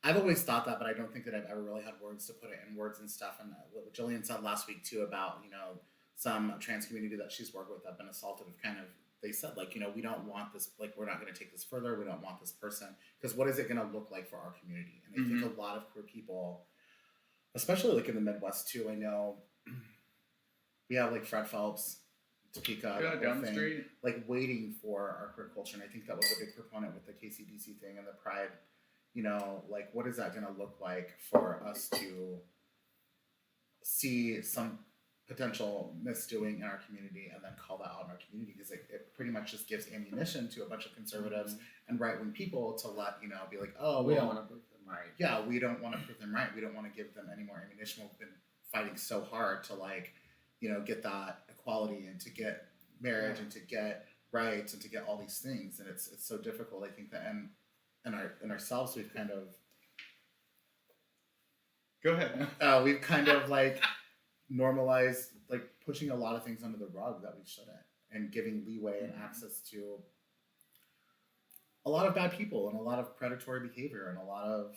I've always thought that, but I don't think that I've ever really had words to put it in words and stuff. And what Gillian said last week too about some trans community that she's worked with that have been assaulted have kind of, they said like, we don't want this, like we're not going to take this further. We don't want this person, because what is it going to look like for our community? And I think a lot of queer people, especially like in the Midwest too, I know we have like Fred Phelps, Topeka, down the street, like waiting for our queer culture. And I think that was a big proponent with the KCBC thing and the Pride. Like what is that going to look like for us to see some potential misdoing in our community and then call that out in our community? Because it pretty much just gives ammunition to a bunch of conservatives and right-wing people to let, be like, oh, we don't want to prove them right. Yeah, we don't want to prove them right. We don't want to give them any more ammunition. We've been fighting so hard to like, get that equality and to get marriage and to get rights and to get all these things. And it's so difficult. I think that in ourselves we've kind of go ahead. We've kind of like normalized like pushing a lot of things under the rug that we shouldn't, and giving leeway and access to a lot of bad people and a lot of predatory behavior and a lot of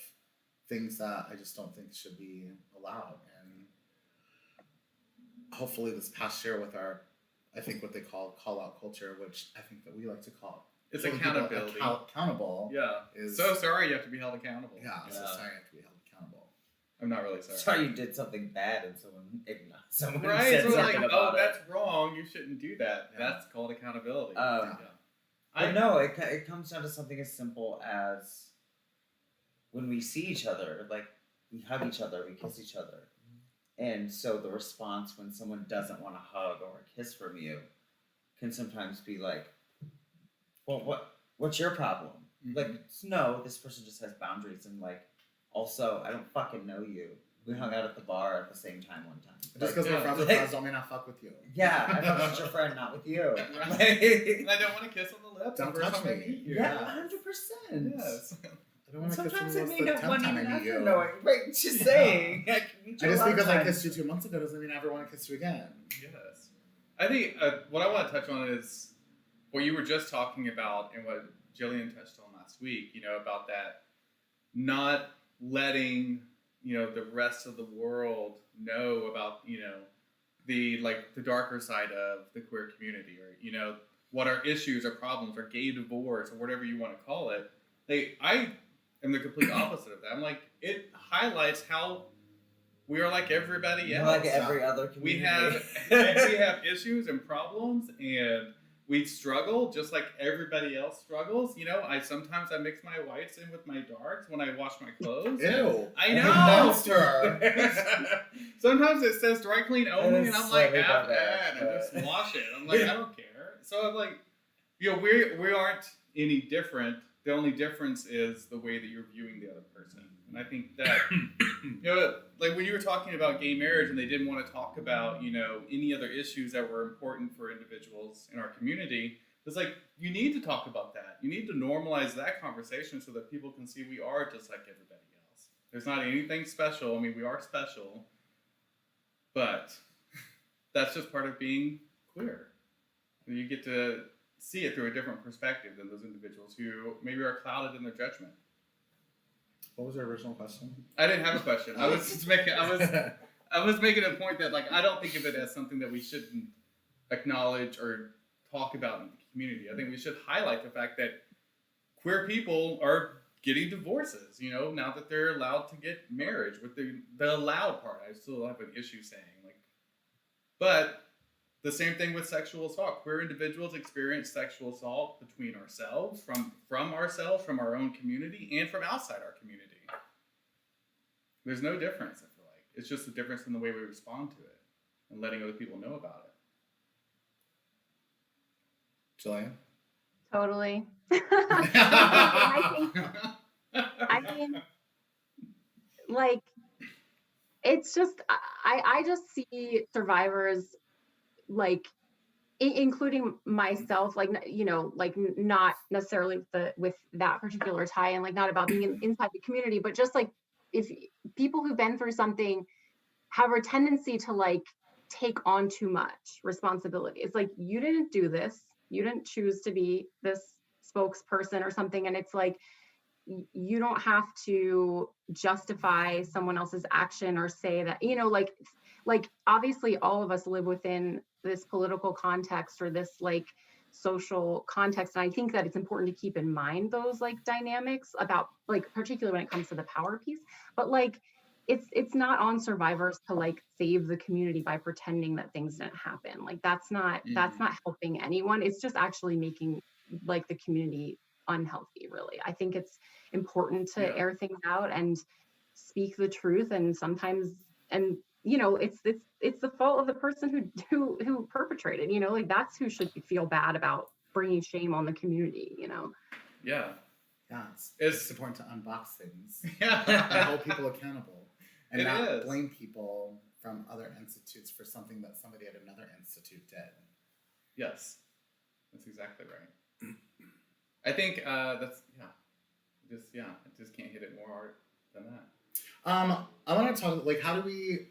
things that I just don't think should be allowed. And hopefully this past year with our, I think what they call out culture, which I think that we like to call it's accountability. Accountable. Yeah. Is so sorry you have to be held accountable. Yeah. So sorry you have to be held accountable. I'm not really sorry. Sorry you did something bad and someone right, said so something like, about that's wrong. You shouldn't do that. Yeah. That's called accountability. I know it comes down to something as simple as when we see each other, like we hug each other, we kiss each other, and so the response when someone doesn't want a hug or a kiss from you can sometimes be like, well, what's your problem? Like, no, this person just has boundaries, and like, also, I don't fucking know you. We hung out at the bar at the same time one time. Just because we're friends with friends don't mean I fuck with you. Yeah, I fucked with your friend, not with you. And I don't want to kiss on the lips. Don't touch me. Yeah, 100%. Yes. I don't want to kiss Sometimes you I most may of the not time want I even meet after you. knowing. Right, just saying. I can meet you a Just lot of because I times. kissed you 2 months ago doesn't mean I ever want to kiss you again. Yes. I think what I want to touch on is what you were just talking about and what Gillian touched on last week, about that not letting, the rest of the world know about, the darker side of the queer community, or, what our issues or problems or gay divorce or whatever you want to call it. I am the complete opposite of that. I'm like, it highlights how we are like everybody else. Like every other We community. have issues and problems, and we struggle just like everybody else struggles. Sometimes I mix my whites in with my darks when I wash my clothes. Ew. I You know. monster. Sometimes it says dry clean only, and I'm like, slightly have barbaric, that, and just wash it. I'm like, I don't care. So I'm like, we aren't any different. The only difference is the way that you're viewing the other person. And I think that, like when you were talking about gay marriage and they didn't want to talk about, any other issues that were important for individuals in our community, it's like, you need to talk about that. You need to normalize that conversation so that people can see we are just like everybody else. There's not anything special. I mean, we are special, but that's just part of being queer. You get to see it through a different perspective than those individuals who maybe are clouded in their judgment. What was your original question? I didn't have a question. I was just making. I was making a point that I don't think of it as something that we shouldn't acknowledge or talk about in the community. I think we should highlight the fact that queer people are getting divorces. Now that they're allowed to get marriage with the allowed part. I still have an issue saying but. The same thing with sexual assault. Queer individuals experience sexual assault between ourselves, from ourselves, from our own community, and from outside our community. There's no difference, I feel like. It's just a difference in the way we respond to it and letting other people know about it. Gillian? Totally. I mean, like, it's just, I just see survivors, like, including myself, like, like not necessarily with that particular tie, and like not about being inside the community, but just like if people who've been through something have a tendency to like take on too much responsibility. It's like, you didn't do this, you didn't choose to be this spokesperson or something, and it's like, you don't have to justify someone else's action or say that, like obviously all of us live within this political context or this like social context, and I think that it's important to keep in mind those like dynamics about, like, particularly when it comes to the power piece. But like, it's not on survivors to like save the community by pretending that things didn't happen. Like, that's not helping anyone. It's just actually making like the community unhealthy, really. I think it's important to air things out and speak the truth, and sometimes, and it's the fault of the person who perpetrated, like that's who should feel bad about bringing shame on the community. Yeah. It's important to unbox things. Yeah. And hold people accountable. And It not is. blame people from other institutes for something that somebody at another institute did. Yes. That's exactly right. I think that's I just can't hit it more hard than that. I want to talk, like, how do we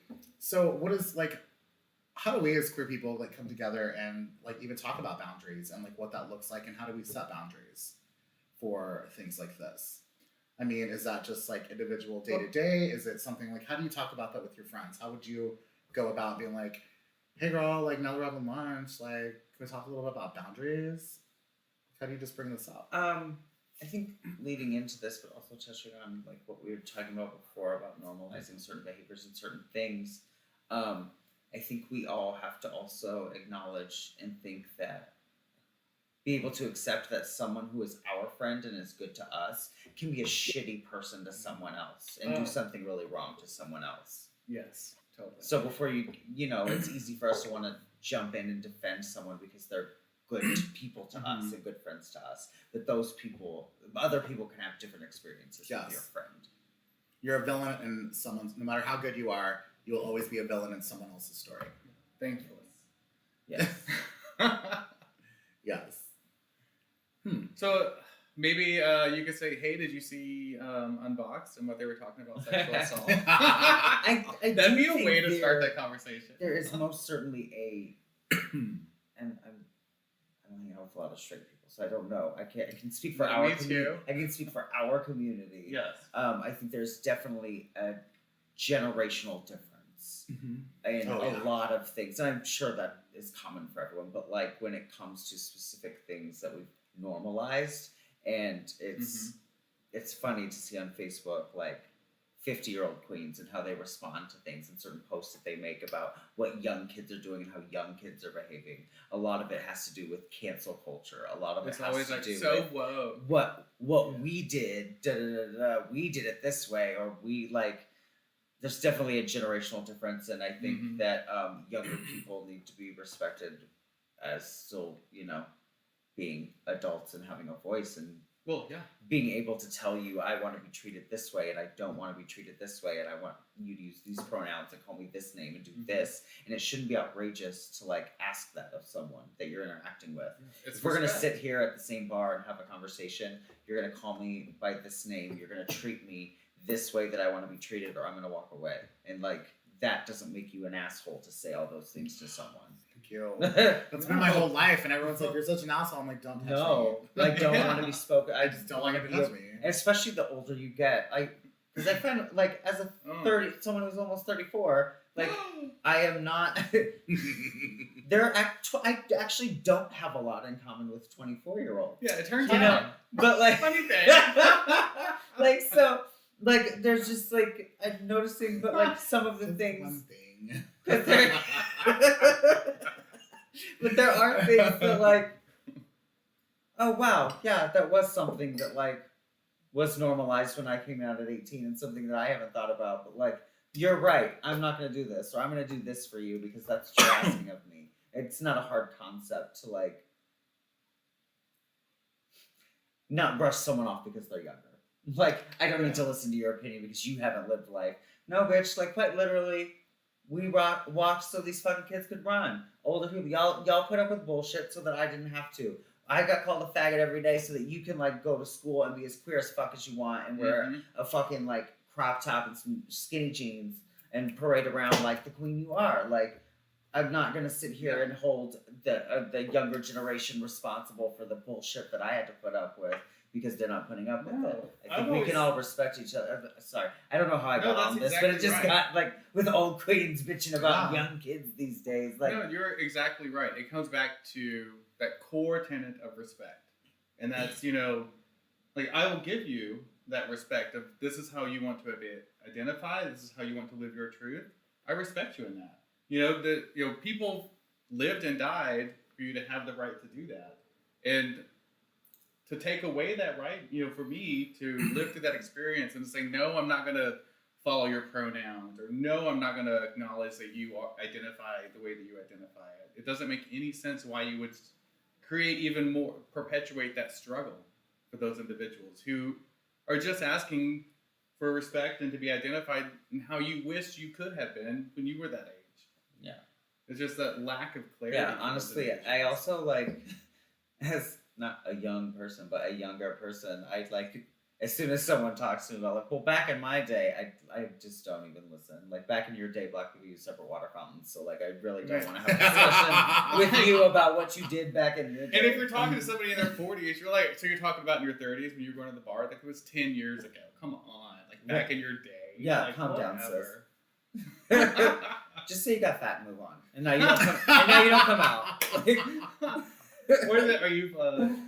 as queer people like come together and like even talk about boundaries and like what that looks like, and how do we set boundaries for things like this? I mean, is that just like individual day to day? Is it something like, how do you talk about that with your friends? How would you go about being like, hey girl, like now that we're having lunch, like can we talk a little bit about boundaries? How do you just bring this up? I think leading into this, but also touching on like what we were talking about before about normalizing certain behaviors and certain things, I think we all have to also acknowledge and think that, be able to accept that someone who is our friend and is good to us can be a shitty person to someone else and do something really wrong to someone else. Yes, totally. So before it's easy for us to want to jump in and defend someone because they're good people to us and good friends to us. That other people can have different experiences with your friend. You're a villain in someone's, no matter how good you are, you will always be a villain in someone else's story. Thankfully. Yes. Yes. So maybe you could say, hey, did you see Unboxed and what they were talking about sexual assault? That'd be a way to start that conversation. There is most certainly and I hang out with a lot of straight people, so I don't know. I can speak for our community. I can speak for our community. Yes. I think there's definitely a generational difference in a lot of things, and I'm sure that is common for everyone. But like when it comes to specific things that we've normalized, and it's funny to see on Facebook like 50-year-old queens and how they respond to things and certain posts that they make about what young kids are doing and how young kids are behaving. A lot of it has to do with cancel culture. A lot of it has to do with what we did. We did it this way, or we like. There's definitely a generational difference, and I think that younger people need to be respected as still, being adults and having a voice and being able to tell you, I want to be treated this way and I don't want to be treated this way, and I want you to use these pronouns and call me this name and do this, and it shouldn't be outrageous to like ask that of someone that you're interacting with. If we're gonna sit here at the same bar and have a conversation, you're gonna call me by this name, you're gonna treat me this way that I want to be treated, or I'm gonna walk away. And like that doesn't make you an asshole to say all those things to someone. Thank you. That's been my whole life, and everyone's like, "You're such an assole." I'm like, "Don't touch me." Like don't want to be spoken. I just don't want want to to be. touch me. And especially the older you get, because I find like as a someone who's almost 34, like I am not. I actually don't have a lot in common with 24-year-olds. Yeah, it turns out. But like funny thing. like so. Like, there's just, like, I'm noticing, but, like, some of the things... One thing. But there are things that, like, oh, wow, yeah, that was something that, like, was normalized when I came out at 18 and something that I haven't thought about. But, like, you're right, I'm not going to do this, or I'm going to do this for you because that's what you're asking of me. It's not a hard concept to, like, not brush someone off because they're younger. Like, I don't need to listen to your opinion because you haven't lived life. No, bitch, like, quite literally, We walked so these fucking kids could run. Older people, y'all put up with bullshit so that I didn't have to. I got called a faggot every day so that you can like go to school and be as queer as fuck as you want and wear a fucking like crop top and some skinny jeans and parade around like the queen you are. Like, I'm not gonna sit here and hold the younger generation responsible for the bullshit that I had to put up with because they're not putting up with it. I think we can all respect each other. Sorry, I don't know how I got on this, but it just got like with old queens bitching about young kids these days. Like, no, you're exactly right. It comes back to that core tenet of respect, and that's like I will give you that respect of this is how you want to identify. This is how you want to live your truth. I respect you in that. People lived and died for you to have the right to do that, and to take away that right, for me to live through that experience and to say, no, I'm not going to follow your pronouns, or no, I'm not going to acknowledge that you identify the way that you identify it. It doesn't make any sense why you would perpetuate that struggle for those individuals who are just asking for respect and to be identified in how you wish you could have been when you were that age. Yeah. It's just that lack of clarity. Yeah, honestly, I also like, as not a young person, but a younger person, I like, as soon as someone talks to me about like, well, back in my day, I just don't even listen. Like, back in your day, Black people used separate water fountains, so like, I really don't want to have a discussion with you about what you did back in your day. And if you're talking to somebody in their 40s, you're like, so you're talking about in your 30s when you were going to the bar, like it was 10 years ago. Come on, like back in your day. Yeah, like, calm down, whatever. sis. Just say you got fat and move on. And now you don't come out. What is it? Are you?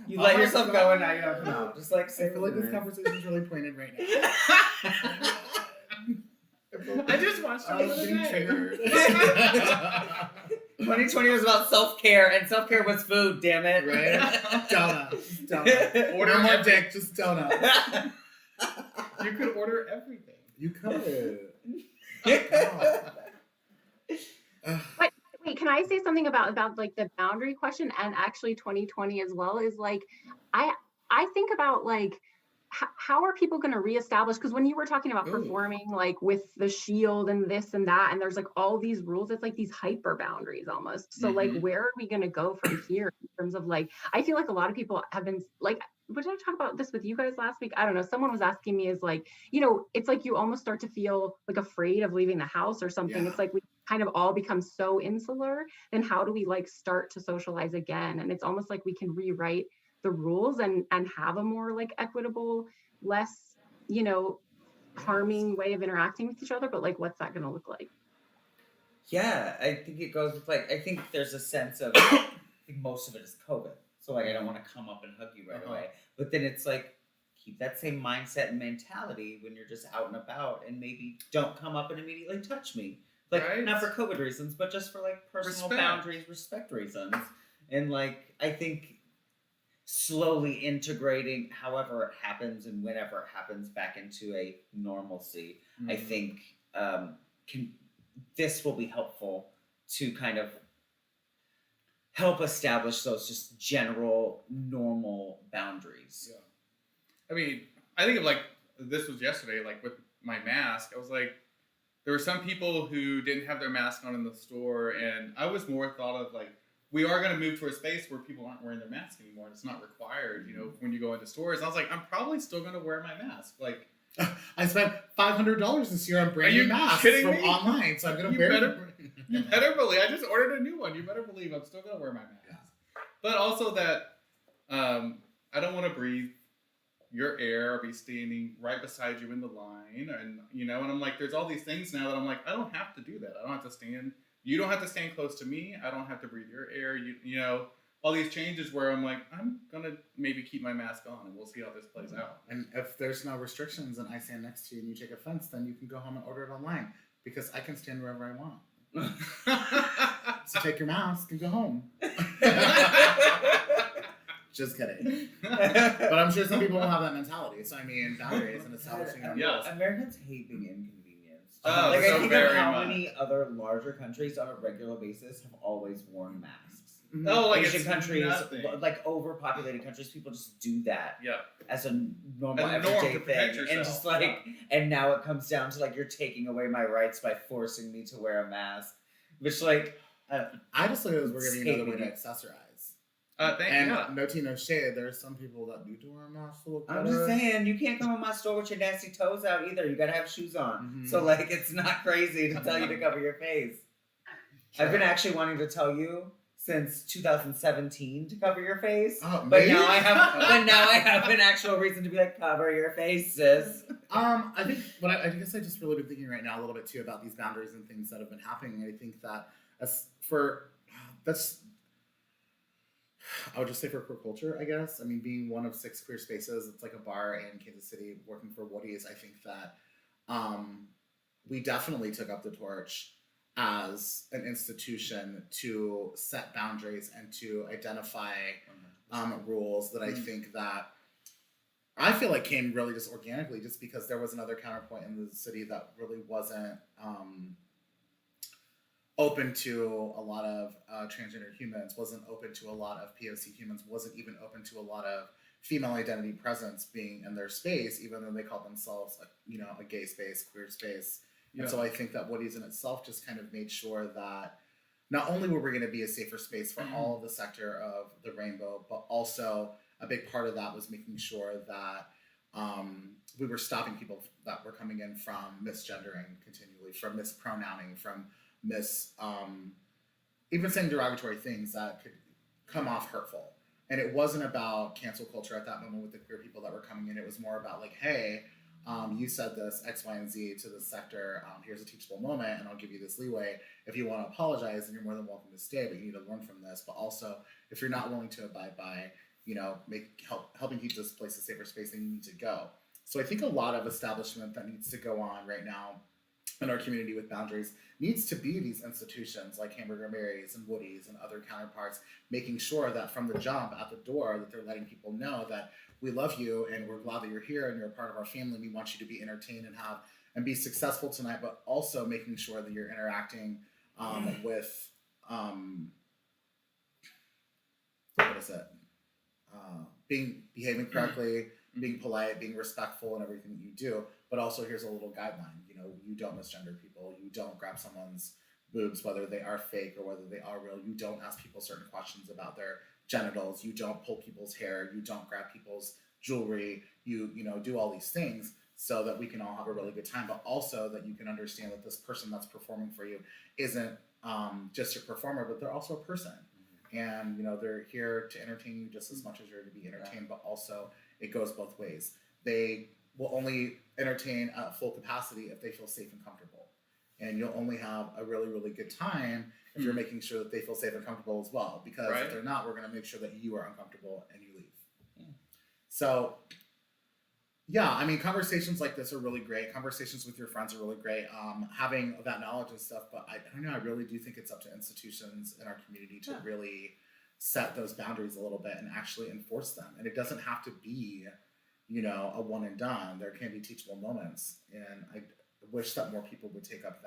You let yourself go and now you don't come out. Just like say. I feel like this conversation is really pointed right now. I just watched it the other day. 2020 was about self-care, and self-care was food. Damn it! Right? Donut. Order more dick, just donut. You could order everything. You could. Wait, can I say something about like the boundary question and actually 2020 as well? Is like, I think about like, how are people going to reestablish? Because when you were talking about performing like with the shield and this and that, and there's like all these rules, it's like these hyper boundaries almost. So like, where are we going to go from here in terms of like, I feel like a lot of people have been like, what did I talk about this with you guys last week? I don't know. Someone was asking me is like, it's like you almost start to feel like afraid of leaving the house or something. Yeah. It's like we kind of all become so insular. Then how do we like start to socialize again? And it's almost like we can rewrite the rules and have a more like equitable, less, harming way of interacting with each other. But like, what's that going to look like? Yeah, I think it goes with like, I think there's a sense of, I think most of it is COVID. So like, I don't want to come up and hug you right away. But then it's like, keep that same mindset and mentality when you're just out and about, and maybe don't come up and immediately touch me. Like, not for COVID reasons, but just for like personal boundaries, respect reasons. And like, I think slowly integrating however it happens and whenever it happens back into a normalcy, I think this will be helpful to kind of help establish those just general normal boundaries. Yeah. I mean, I think of like, this was yesterday, like with my mask, I was like, there were some people who didn't have their mask on in the store, and I was more thought of like, we are going to move to a space where people aren't wearing their mask anymore. It's not required, when you go into stores. And I was like, I'm probably still going to wear my mask. Like, I spent $500 this year on brand new masks from online, so I'm going to wear them. You better believe. I just ordered a new one. You better believe I'm still going to wear my mask. Yeah. But also that I don't want to breathe your air or be standing right beside you in the line. And, and I'm like, there's all these things now that I'm like, I don't have to do that. I don't have to stand. You don't have to stand close to me. I don't have to breathe your air. All these changes where I'm like, I'm going to maybe keep my mask on and we'll see how this plays out. And if there's no restrictions and I stand next to you and you take offense, then you can go home and order it online because I can stand wherever I want. So take your mask and go home. Just kidding. But I'm sure some people will have that mentality. So I mean, boundaries and establishing rules. Americans hate being inconvenienced. I think of how many other larger countries on a regular basis have always worn masks. Oh, like Asian it's countries, nothing. like overpopulated countries, people just do that Yeah. as a normal As a norm everyday to protect thing, and yourself, just like, and now it comes down to like you're taking away my rights by forcing me to wear a mask, which like I just look at it as we're giving another way to State accessorize. And no tea, no shade. There's some people that need to wear a mask to look I'm better. just saying, you can't come in my store with your nasty toes out either. You gotta have shoes on. So like, it's not crazy to tell you to cover your face. Sure. I've been actually wanting to tell you since 2017 to cover your face, Oh, but me? now I have an actual reason to be like, cover your face, sis. I think I guess I just really been thinking right now a little bit too about these boundaries and things that have been happening. I think that I would just say for queer culture, I guess. I mean, being one of 6 queer spaces, it's like a bar in Kansas City, working for Woody's. I think that we definitely took up the torch as an institution to set boundaries and to identify rules that I think that I feel like came really just organically, just because there was another counterpoint in the city that really wasn't open to a lot of transgender humans, wasn't open to a lot of POC humans, wasn't even open to a lot of female identity presence being in their space, even though they called themselves a gay space, queer space. Yeah. And so I think that Woody's in itself just kind of made sure that not only were we going to be a safer space for all of the sector of the rainbow, but also a big part of that was making sure that we were stopping people that were coming in from misgendering continually, from mispronouncing, from even saying derogatory things that could come off hurtful. And it wasn't about cancel culture at that moment with the queer people that were coming in. It was more about like, hey, you said this X, Y, and Z to this sector. Here's a teachable moment, and I'll give you this leeway. If you want to apologize, then you're more than welcome to stay, but you need to learn from this. But also, if you're not willing to abide by, helping keep this place a safer space, then you need to go. So I think a lot of establishment that needs to go on right now in our community with boundaries needs to be these institutions like Hamburger Mary's and Woody's and other counterparts, making sure that from the jump at the door that they're letting people know that we love you and we're glad that you're here and you're a part of our family. We want you to be entertained and be successful tonight, but also making sure that you're interacting with behaving correctly, being polite, being respectful in everything that you do. But also here's a little guideline. You don't misgender people. You don't grab someone's boobs, whether they are fake or whether they are real. You don't ask people certain questions about their genitals. You don't pull people's hair. You don't grab people's jewelry. You do all these things so that we can all have a really good time, but also that you can understand that this person that's performing for you isn't just a performer, but they're also a person. And they're here to entertain you just as much as you're to be entertained, but also it goes both ways. They will only entertain at full capacity if they feel safe and comfortable. And you'll only have a really, really good time if you're making sure that they feel safe and comfortable as well. Because if they're not, we're going to make sure that you are uncomfortable and you leave. Yeah. So, conversations like this are really great. Conversations with your friends are really great. Having that knowledge and stuff. But I don't know, I really do think it's up to institutions in our community to really set those boundaries a little bit and actually enforce them. And it doesn't have to be a one and done. There can be teachable moments, and I wish that more people would take up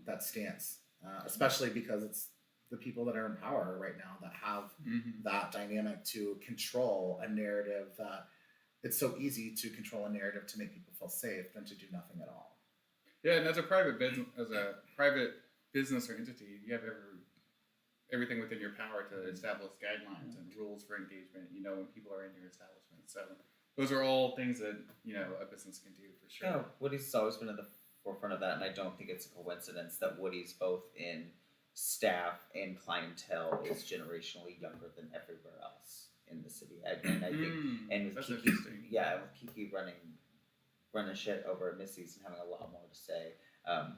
that stance, especially because it's the people that are in power right now that have that dynamic to control a narrative. That it's so easy to control a narrative to make people feel safe than to do nothing at all. Yeah, and as a private business or entity, you have everything within your power to establish guidelines and rules for engagement, when people are in your establishment. So those are all things that, a business can do for sure. Yeah, Woody's always been at the forefront of that, and I don't think it's a coincidence that Woody's, both in staff and clientele, is generationally younger than everywhere else in the city. I think, and with Kiki running shit over at Missy's and having a lot more to say,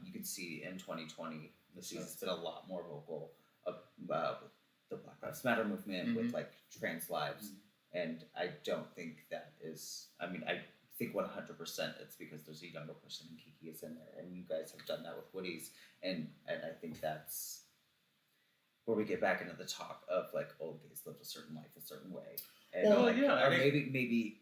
you can see in 2020, Missy's has been a lot more vocal about the Black Lives Matter movement with like trans lives, and I don't think that is. I think 100% it's because there's a younger person and Kiki is in there, and you guys have done that with Woody's, and I think that's where we get back into the talk of like old gays lived a certain life a certain way, and or maybe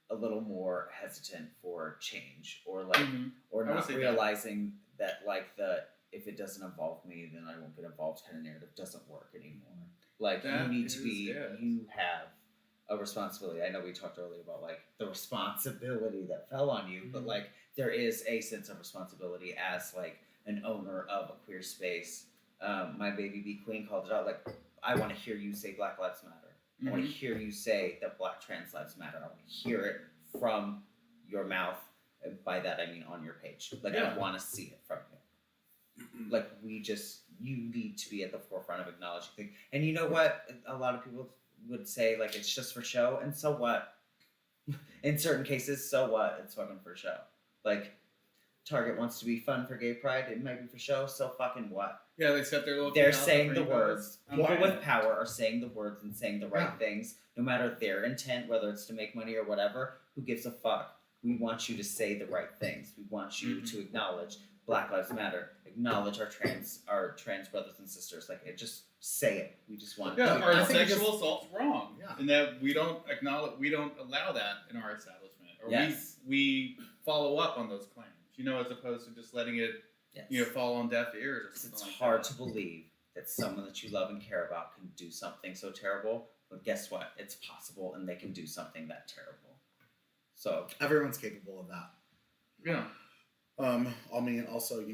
a little more hesitant for change, or like or not realizing that like the if it doesn't involve me, then I won't get involved kind of narrative doesn't work anymore. Like, That you need to is be, it. you have a responsibility. I know we talked earlier about like the responsibility that fell on you, but like there is a sense of responsibility as like an owner of a queer space. My baby B Queen called it out. Like, I want to hear you say Black Lives Matter. I want to hear you say that Black trans lives matter. I want to hear it from your mouth. And by that I mean on your page. Like, I want to see it from you. Like, you need to be at the forefront of acknowledging things. And you know what? A lot of people would say like it's just for show, and so what? In certain cases, so what? It's fucking for show. Like, Target wants to be fun for gay pride, it might be for show, so fucking what? Yeah, they set their little. They're saying the words. People Fine. with power are saying the words and saying the right things, no matter their intent, whether it's to make money or whatever. Who gives a fuck? We want you to say the right things. We want you to acknowledge Black Lives Matter. Acknowledge our trans brothers and sisters. Like, just say it. We just want. Yeah, to our sexual assault's wrong. Yeah. And that we don't allow that in our establishment. Or Yes. we follow up on those claims, as opposed to just letting it, Yes. fall on deaf ears or something It's like hard that. to believe that someone that you love and care about can do something so terrible, but guess what? It's possible, and they can do something that terrible. So Everyone's capable of that. Yeah. I mean, also,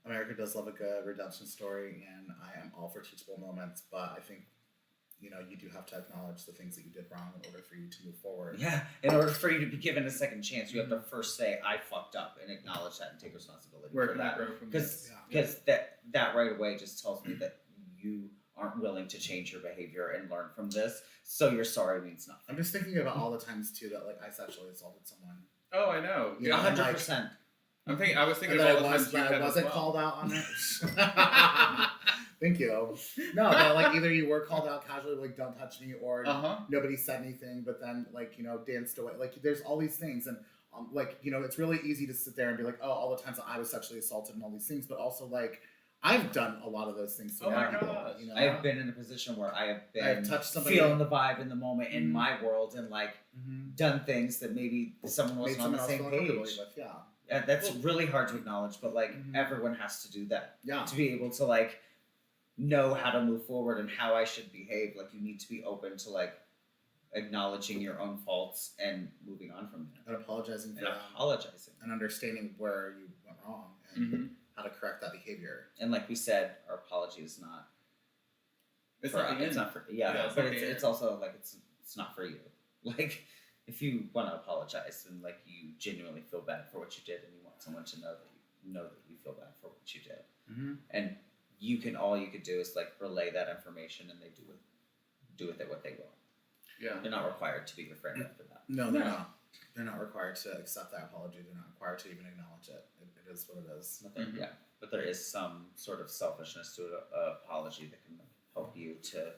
America does love a good redemption story, and I am all for teachable moments, but I think, you do have to acknowledge the things that you did wrong in order for you to move forward. yeah, in order for you to be given a second chance, you have to first say, I fucked up, and acknowledge that and take responsibility Where for can I that. grow from Because this? that right away just tells me that you aren't willing to change your behavior and learn from this, so your sorry means nothing. I'm just thinking about all the times, too, that, like, I sexually assaulted someone. Oh, I know. You know, 100%. I was thinking And of all that the times you I had wasn't as well. called out on it. Thank you. No, but like either you were called out casually, like don't touch me, or nobody said anything, but then like danced away. Like there's all these things, and it's really easy to sit there and be like, oh, all the times that I was sexually assaulted and all these things, but also like I've done a lot of those things to Oh my people. gosh. I have been in a position where I have been I've touched somebody, feeling the vibe in the moment in my world, and like done things that maybe someone wasn't on the same page. With, That's really hard to acknowledge, but like everyone has to do that to be able to like know how to move forward and how I should behave. Like, you need to be open to like acknowledging your own faults and moving on from there and apologizing for and them, apologizing and understanding where you went wrong and how to correct that behavior. And like we said, our apology is not. It's for not us. the It's end. not for It's but not the it's end. also like it's not for you. Like, if you want to apologize and like you genuinely feel bad for what you did, and you want someone to know that you feel bad for what you did, and all you could do is like relay that information, and they do with it what they will. Yeah. They're not required to be your friend after that. No, they're not. They're not required to accept that apology. They're not required to even acknowledge it. It is what it is. Yeah, but there is some sort of selfishness to an apology that can help you to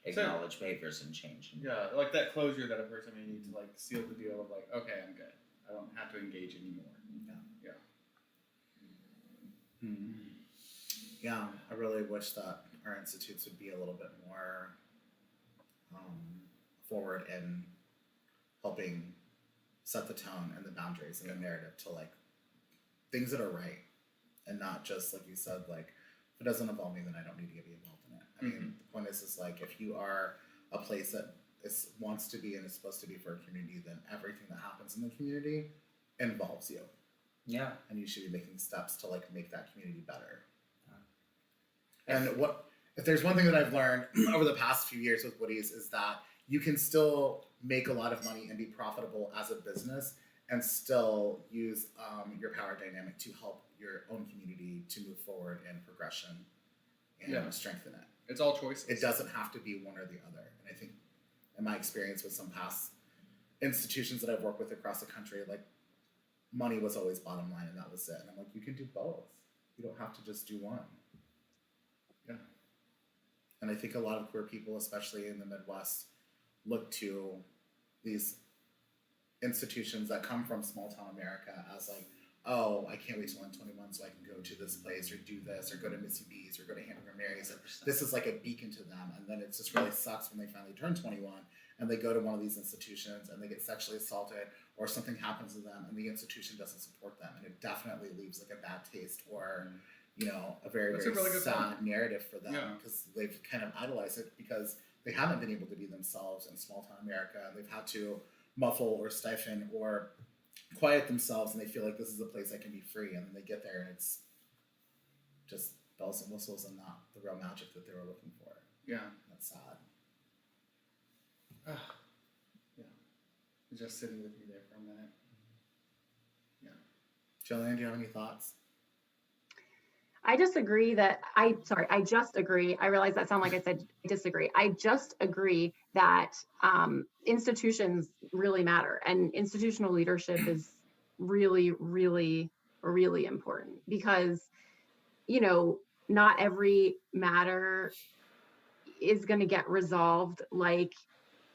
acknowledge behaviors and change. Yeah, like that closure that a person may need to like seal the deal of like, okay, I'm good. I don't have to engage anymore. Yeah, I really wish that our institutes would be a little bit more forward in helping set the tone and the boundaries and the narrative to like things that are right, and not just like you said, like if it doesn't involve me, then I don't need to get involved in it. I mean, the point is like if you are a place that wants to be and is supposed to be for a community, then everything that happens in the community involves you. Yeah, and you should be making steps to like make that community better. And if there's one thing that I've learned over the past few years with Woody's is that you can still make a lot of money and be profitable as a business and still use your power dynamic to help your own community to move forward in progression and strengthen it. It's all choices. It doesn't have to be one or the other. And I think in my experience with some past institutions that I've worked with across the country, like money was always bottom line and that was it. And I'm like, you can do both. You don't have to just do one. Yeah. And I think a lot of queer people, especially in the Midwest, look to these institutions that come from small town America as like, oh, I can't wait till I'm 21 so I can go to this place or do this or go to Missy B's or go to Hamburger Mary's. And this is like a beacon to them. And then it just really sucks when they finally turn 21 and they go to one of these institutions and they get sexually assaulted or something happens to them and the institution doesn't support them. And it definitely leaves like a bad taste or a very, That's very a really good sad point. narrative for them Yeah. because they've kind of idolized it because they haven't been able to be themselves in small town America. They've had to muffle or stifle or quiet themselves, and they feel like this is a place I can be free. And then they get there, and it's just bells and whistles and not the real magic that they were looking for. Yeah. That's sad. Yeah. Just sitting with me there for a minute. Yeah. Jillian, do you have any thoughts? I just agree. I realize that sound like I said I disagree. I just agree that institutions really matter, and institutional leadership is really, really, really important because, not every matter is going to get resolved like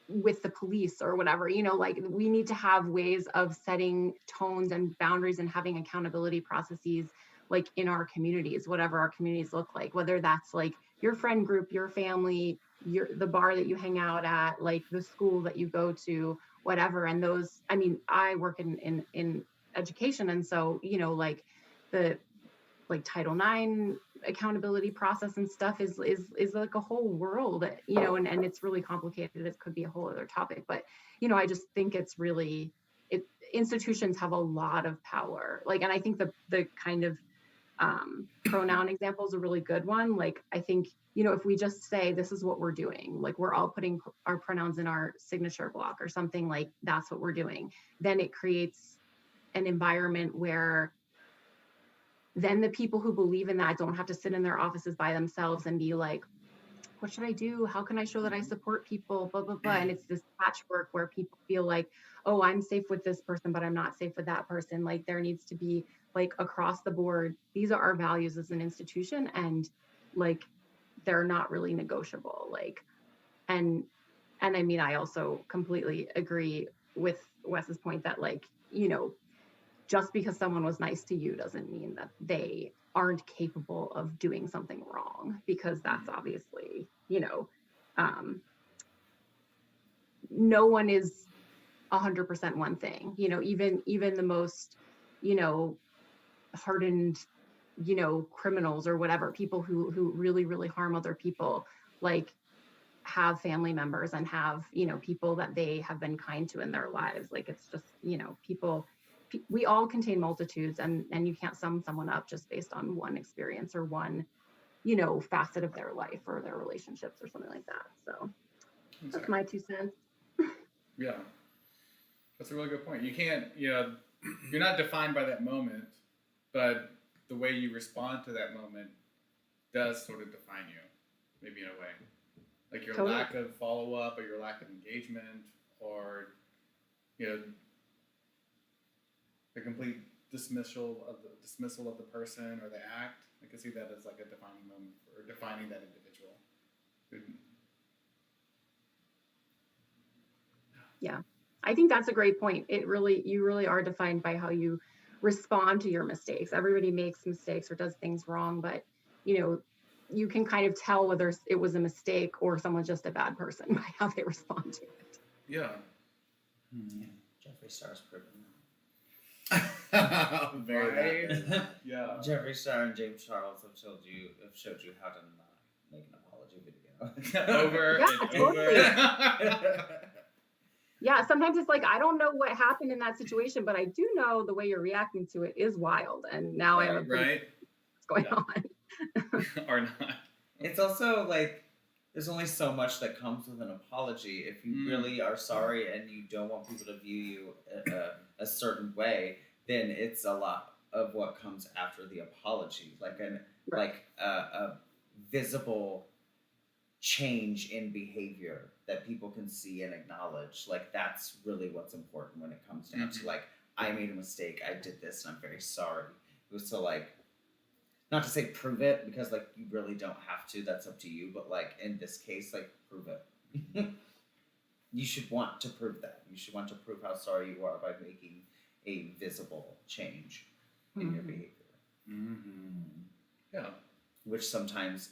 with the police or whatever, like we need to have ways of setting tones and boundaries and having accountability processes like in our communities, whatever our communities look like, whether that's like your friend group, your family, the bar that you hang out at, like the school that you go to, whatever. And those, I work in education. And so, like the Title IX accountability process and stuff is like a whole world, and it's really complicated. It could be a whole other topic, but I just think it's really, institutions have a lot of power. Like, and I think the kind of pronoun example is a really good one. Like, I think, if we just say this is what we're doing, like we're all putting our pronouns in our signature block or something, like that's what we're doing, then it creates an environment where then the people who believe in that don't have to sit in their offices by themselves and be like, what should I do? How can I show that I support people? Blah, blah, blah. And it's this patchwork where people feel like, oh, I'm safe with this person, but I'm not safe with that person. Like there needs to be like across the board, these are our values as an institution. And like, they're not really negotiable. Like, and I also completely agree with Wes's point that like, just because someone was nice to you doesn't mean that they aren't capable of doing something wrong, because that's obviously, no one is 100% one thing, even the most, hardened, criminals or whatever, people who really, really harm other people, like have family members and have, people that they have been kind to in their lives. Like, it's just, we all contain multitudes, and you can't sum someone up just based on one experience or one, facet of their life or their relationships or something like that. So that's my 2 cents. Yeah, that's a really good point. You can't, you're not defined by that moment, but the way you respond to that moment does sort of define you, maybe in a way. Like your Totally. lack of follow-up or your lack of engagement or, the complete dismissal of the person or the act. I can see that as like a defining moment or defining that individual. Yeah, I think that's a great point. You really are defined by how you respond to your mistakes. Everybody makes mistakes or does things wrong, but you can kind of tell whether it was a mistake or someone's just a bad person by how they respond to it. Yeah. Yeah. Jeffree Star's proven that. Very right. Yeah. Jeffree Star and James Charles have showed you how to not make an apology video. Over Yeah, and totally. over. Yeah, sometimes it's like, I don't know what happened in that situation, but I do know the way you're reacting to it is wild. And now I have a right. what's going on. Or not. It's also like, there's only so much that comes with an apology. If you really are sorry and you don't want people to view you a certain way, then it's a lot of what comes after the apology, like a visible change in behavior that people can see and acknowledge. Like, that's really what's important when it comes down to like, I made a mistake, I did this, and I'm very sorry. It was to like, not to say prove it, because like you really don't have to, that's up to you, but like in this case, like, prove it. You should want to prove that. You should want to prove how sorry you are by making a visible change in your behavior. Yeah. Which sometimes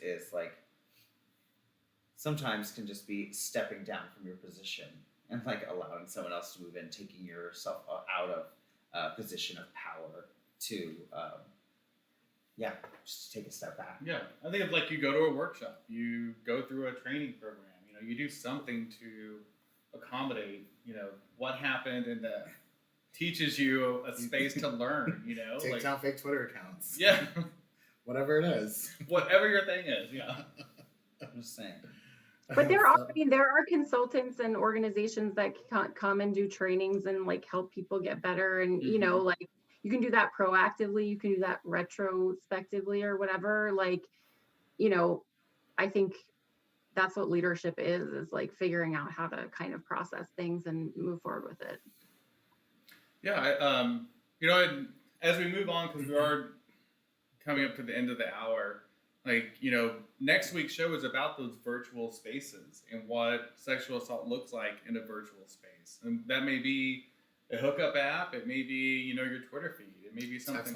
can just be stepping down from your position and like allowing someone else to move in, taking yourself out of a position of power to Yeah, just take a step back. Yeah, I think it's like you go to a workshop, you go through a training program, you do something to accommodate, what happened and teaches you a space to learn, Take down fake Twitter accounts. Yeah. Whatever it is. Whatever your thing is, yeah. I'm just saying. But there are consultants and organizations that come and do trainings and like help people get better. And, like you can do that proactively. You can do that retrospectively or whatever. Like, I think that's what leadership is like figuring out how to kind of process things and move forward with it. Yeah. As we move on, because we are coming up to the end of the hour, next week's show is about those virtual spaces and what sexual assault looks like in a virtual space. And that may be a hookup app. It may be, your Twitter feed. It may be something.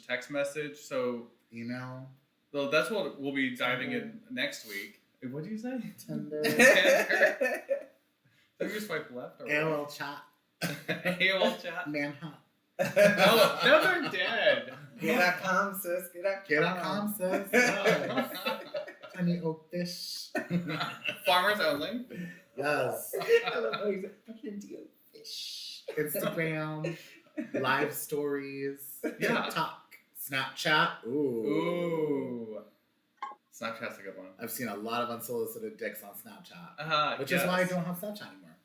Text message. So email. So that's what we'll be diving in next week. What did you say? Tinder. Did you swipe left or right? AOL chat. AOL chat. Manhunt. Oh, those are dead. Get.com, sis. Get.com, sis. Honey oak fish. Farmers only. Yes. Plenty of fish. Instagram. Live stories. Yeah. TikTok. Snapchat. Ooh. Snapchat's a good one. I've seen a lot of unsolicited dicks on Snapchat. Which is why I don't have Snapchat anymore.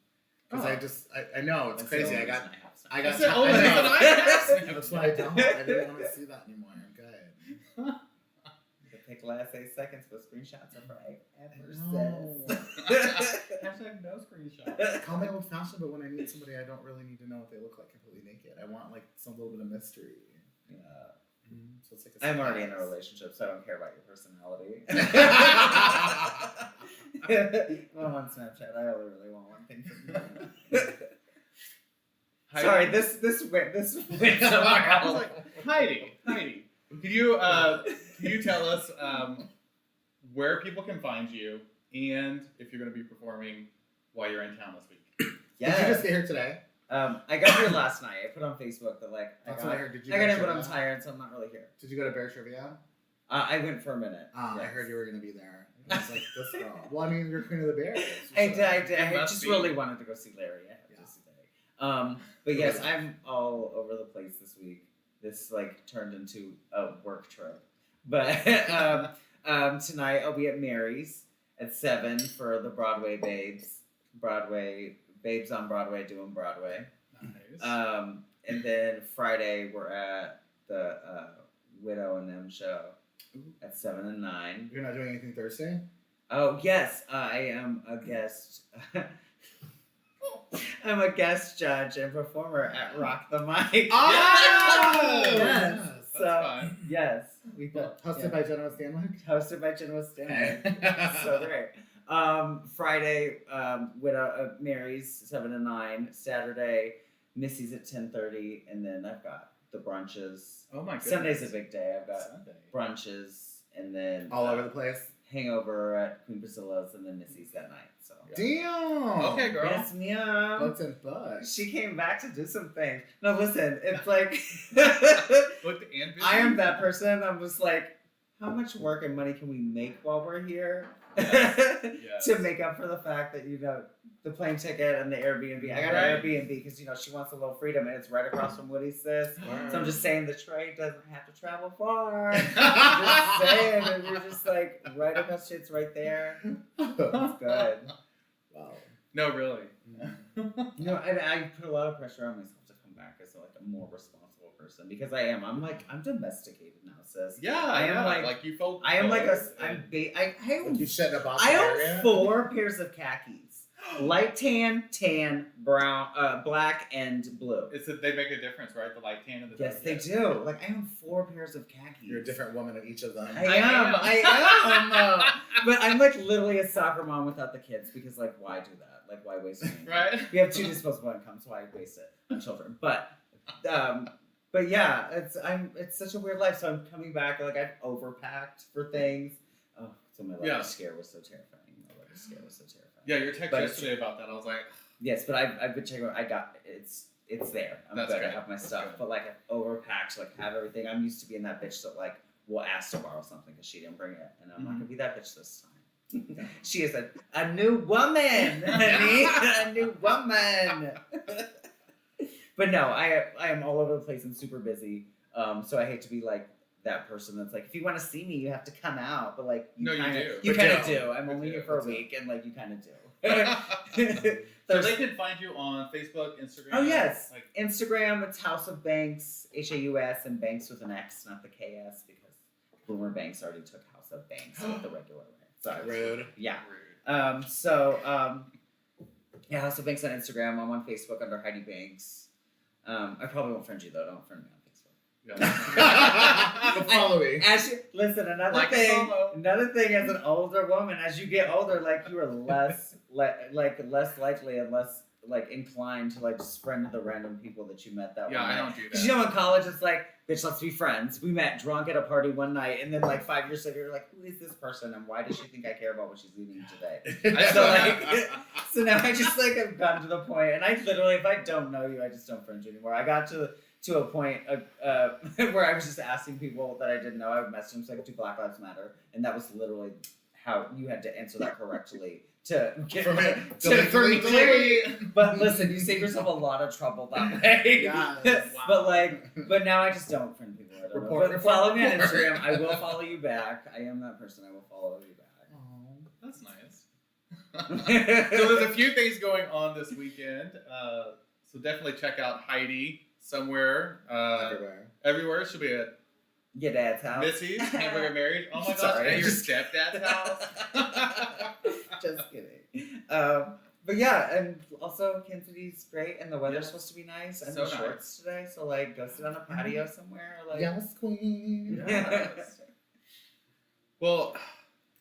Because I know, it's crazy. I got that's the only reason I have. That's why I don't. I didn't want to see that anymore. I'm good. It take last 8 seconds, but screenshots are right. No. Hashtag no screenshot. Call me old fashioned, but when I meet somebody, I don't really need to know what they look like completely naked. I want like some little bit of mystery. Yeah. So it's like I'm already in a relationship, so I don't care about your personality. I'm on Snapchat. I only really want one thing from you. Sorry, this went somewhere I was else. like, Heidi, can you tell us where people can find you and if you're going to be performing while you're in town this week? Did you just get here today? I got here last night. I put on Facebook that That's what I heard. Did you I got go in, but trivia? I'm tired, so I'm not really here. Did you go to Bear Trivia? I went for a minute. I yes. heard you were going to be there. I was like, this girl. Well, I mean, you're Queen of the Bears. I did. I must just be. really wanted to go see Larry. I have to see Larry. But yes, I'm all over the place this week. This turned into a work trip. But tonight I'll be at Mary's at 7 for the Broadway Babes. Babes on Broadway doing Broadway. Nice. And then Friday we're at the Widow and Them show at 7 and 9. You're not doing anything Thursday? Oh yes, I am a guest. I'm a guest judge and performer at Rock the Mic. Oh! Yes. That's So fine. yes, we Hosted by Jenna Stanwyck? hosted by Jenna Stanwyck. So great. Friday, Widow Mary's 7 to 9. Saturday, Missy's at 10:30, and then I've got the brunches. Oh my goodness. Sunday's a big day. I've got Sunday. brunches, and then All over the place? Hangover at Queen Priscilla's, and then Missy's that night. So Damn! Okay, girl. yes, ma'am. Butts and butts. She came back to do some things. No, listen, it's like Booked and busy? I am that person. I'm just like, how much work and money can we make while we're here Yes. to make up for the fact that the plane ticket and the Airbnb. I got an Airbnb because she wants a little freedom, and it's right across from Woody's, sis. So I'm just saying the train doesn't have to travel far. Just saying, and you're just like right across. It's right there. It's good. Wow. No, really. I put a lot of pressure on myself to come back as a more responsible person because I am. I'm domesticated now, sis. Yeah, I am like you felt. I am like Like you shouldn't have bought I the own area? 4 pairs of khakis. Light tan, brown, black, and blue. They make a difference, right? The light tan and the Yes, dark they tan. do. I own 4 pairs of khakis. You're a different woman in each of them. I am. But I'm literally a soccer mom without the kids because why do that? Why waste money? Right? We have 2 disposable incomes, so why waste it on children? But yeah, it's such a weird life. So I'm coming back. I've overpacked for things. Oh, so my lucky scare was so terrifying. Yeah, your text yesterday about that, I was like, yes, but I've been checking. I got it's there. I'm That's good. great. I have my That's stuff, good. but I've overpacked. Have everything. I'm used to being that bitch that will ask to borrow something because she didn't bring it, and I'm not gonna be that bitch this time. She is a new woman, honey, a new woman. But no, I am all over the place and super busy. So I hate to be like that person that's like, if you want to see me, you have to come out. But like, you kind of do. I'm only here for a week, and like, you kind of do. So they can find you on Facebook, Instagram. Oh yes, Instagram. It's House of Banks, Haus, and Banks with an X, not the KS, because Boomer Banks already took House of Banks with the regular way. So rude. Yeah. Rude. Yeah, House of Banks on Instagram. I'm on Facebook under Heidi Banks. I probably won't friend you though. Don't friend me on Facebook. But follow me. Listen, another thing as an older woman, as you get older, like you are less less likely and less like inclined to like just friend the random people that you met that one night. I don't do that. Because in college it's like, bitch, let's be friends. We met drunk at a party one night, and then like 5 years later, you're like, who is this person, and why does she think I care about what she's eating today? So now I just like have gotten to the point, and I literally, if I don't know you, I just don't friend you anymore. I got to a point where I was just asking people that I didn't know. I would message them like, do Black Lives Matter? And that was literally how you had to answer that correctly to get for me. But listen, you save yourself a lot of trouble that way. Yeah, wow. But now I just don't friend people. I don't know. But follow me on Instagram. I will follow you back. I am that person. I will follow you back. Oh, that's nice. So there's a few things going on this weekend. So definitely check out Heidi somewhere. Everywhere. She'll be at your dad's house. Missy's, Hamburger Mary's. Oh my gosh, at your stepdad's house. Just kidding. But yeah, and also Kansas City's great, and the weather's supposed to be nice. I'm in shorts today, so like go sit on a patio somewhere. Like, yes, queen. Yes. Well,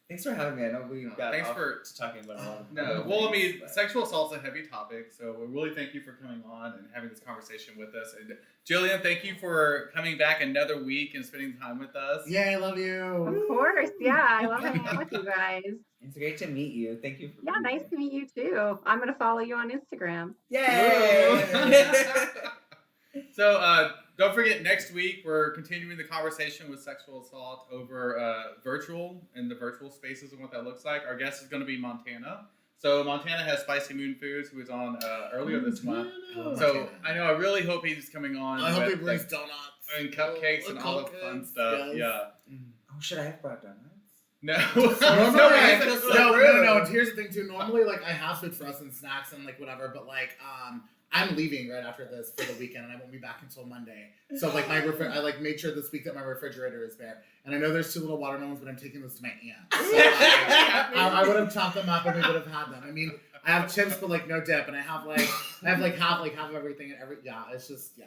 thanks for having me. I know we got thanks off for talking about a lot of no. Well, I mean, sexual assault's a heavy topic, so we really thank you for coming on and having this conversation with us. And Gillian, thank you for coming back another week and spending time with us. Yeah, I love you. Of course, yeah, I love hanging out with you guys. It's great to meet you. Thank you. Yeah, nice to meet you too. I'm gonna follow you on Instagram. Yay! So don't forget, next week we're continuing the conversation with sexual assault over virtual and the virtual spaces and what that looks like. Our guest is going to be Montana. So Montana has Spicy Moon Foods, who was on earlier this month. So I know I really hope he's coming on. I hope he brings donuts and cupcakes and all the fun stuff. Yes. Yeah. Oh, should I have brought donuts? No. No. Here's the thing too. Normally, like I have food for us and snacks and like whatever, but like I'm leaving right after this for the weekend, and I won't be back until Monday. So like I like made sure this week that my refrigerator is bare, and I know there's 2 little watermelons, but I'm taking those to my aunt. So like, I would have chopped them up and we would have had them. I mean, I have chips, but like no dip, and I have half of everything and it's just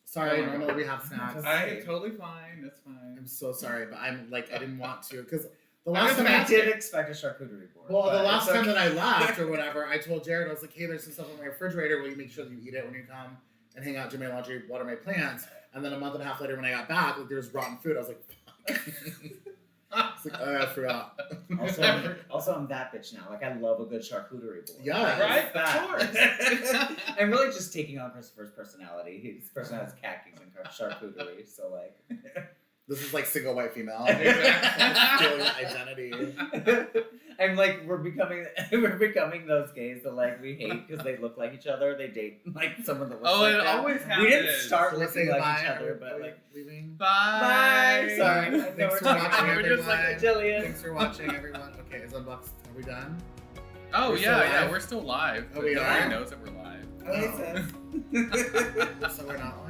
Sorry, normally we have snacks. I'm totally fine. That's fine. I'm so sorry, but I'm like I didn't want to because. The last time I did expect a charcuterie board. Well, the last time that I left or whatever, I told Jared, I was like, hey, there's some stuff in my refrigerator. Will you make sure that you eat it when you come and hang out, do my laundry, water my plants? And then a month and a half later when I got back, like there was rotten food. I was like, fuck. It's like, oh, I forgot. Also, I'm that bitch now. Like, I love a good charcuterie board. Yeah. Right? Of course. I'm really just taking on Christopher's personality. His personality is khakis and charcuterie, so like... This is like single white female. Stealing identity. I'm like we're becoming those gays that like we hate because they look like each other. They date like someone that looks like it that. always happens. We didn't start So looking like bye. each other, but like leaving. Bye. Sorry. Thanks for watching, We're just like everyone. Jillian. Thanks for watching, everyone. Okay, is Unboxed. Are we done? Oh, We're still yeah, live? we're still live. Oh, we Nobody are? knows that we're live. Okay, sis. So we're not live?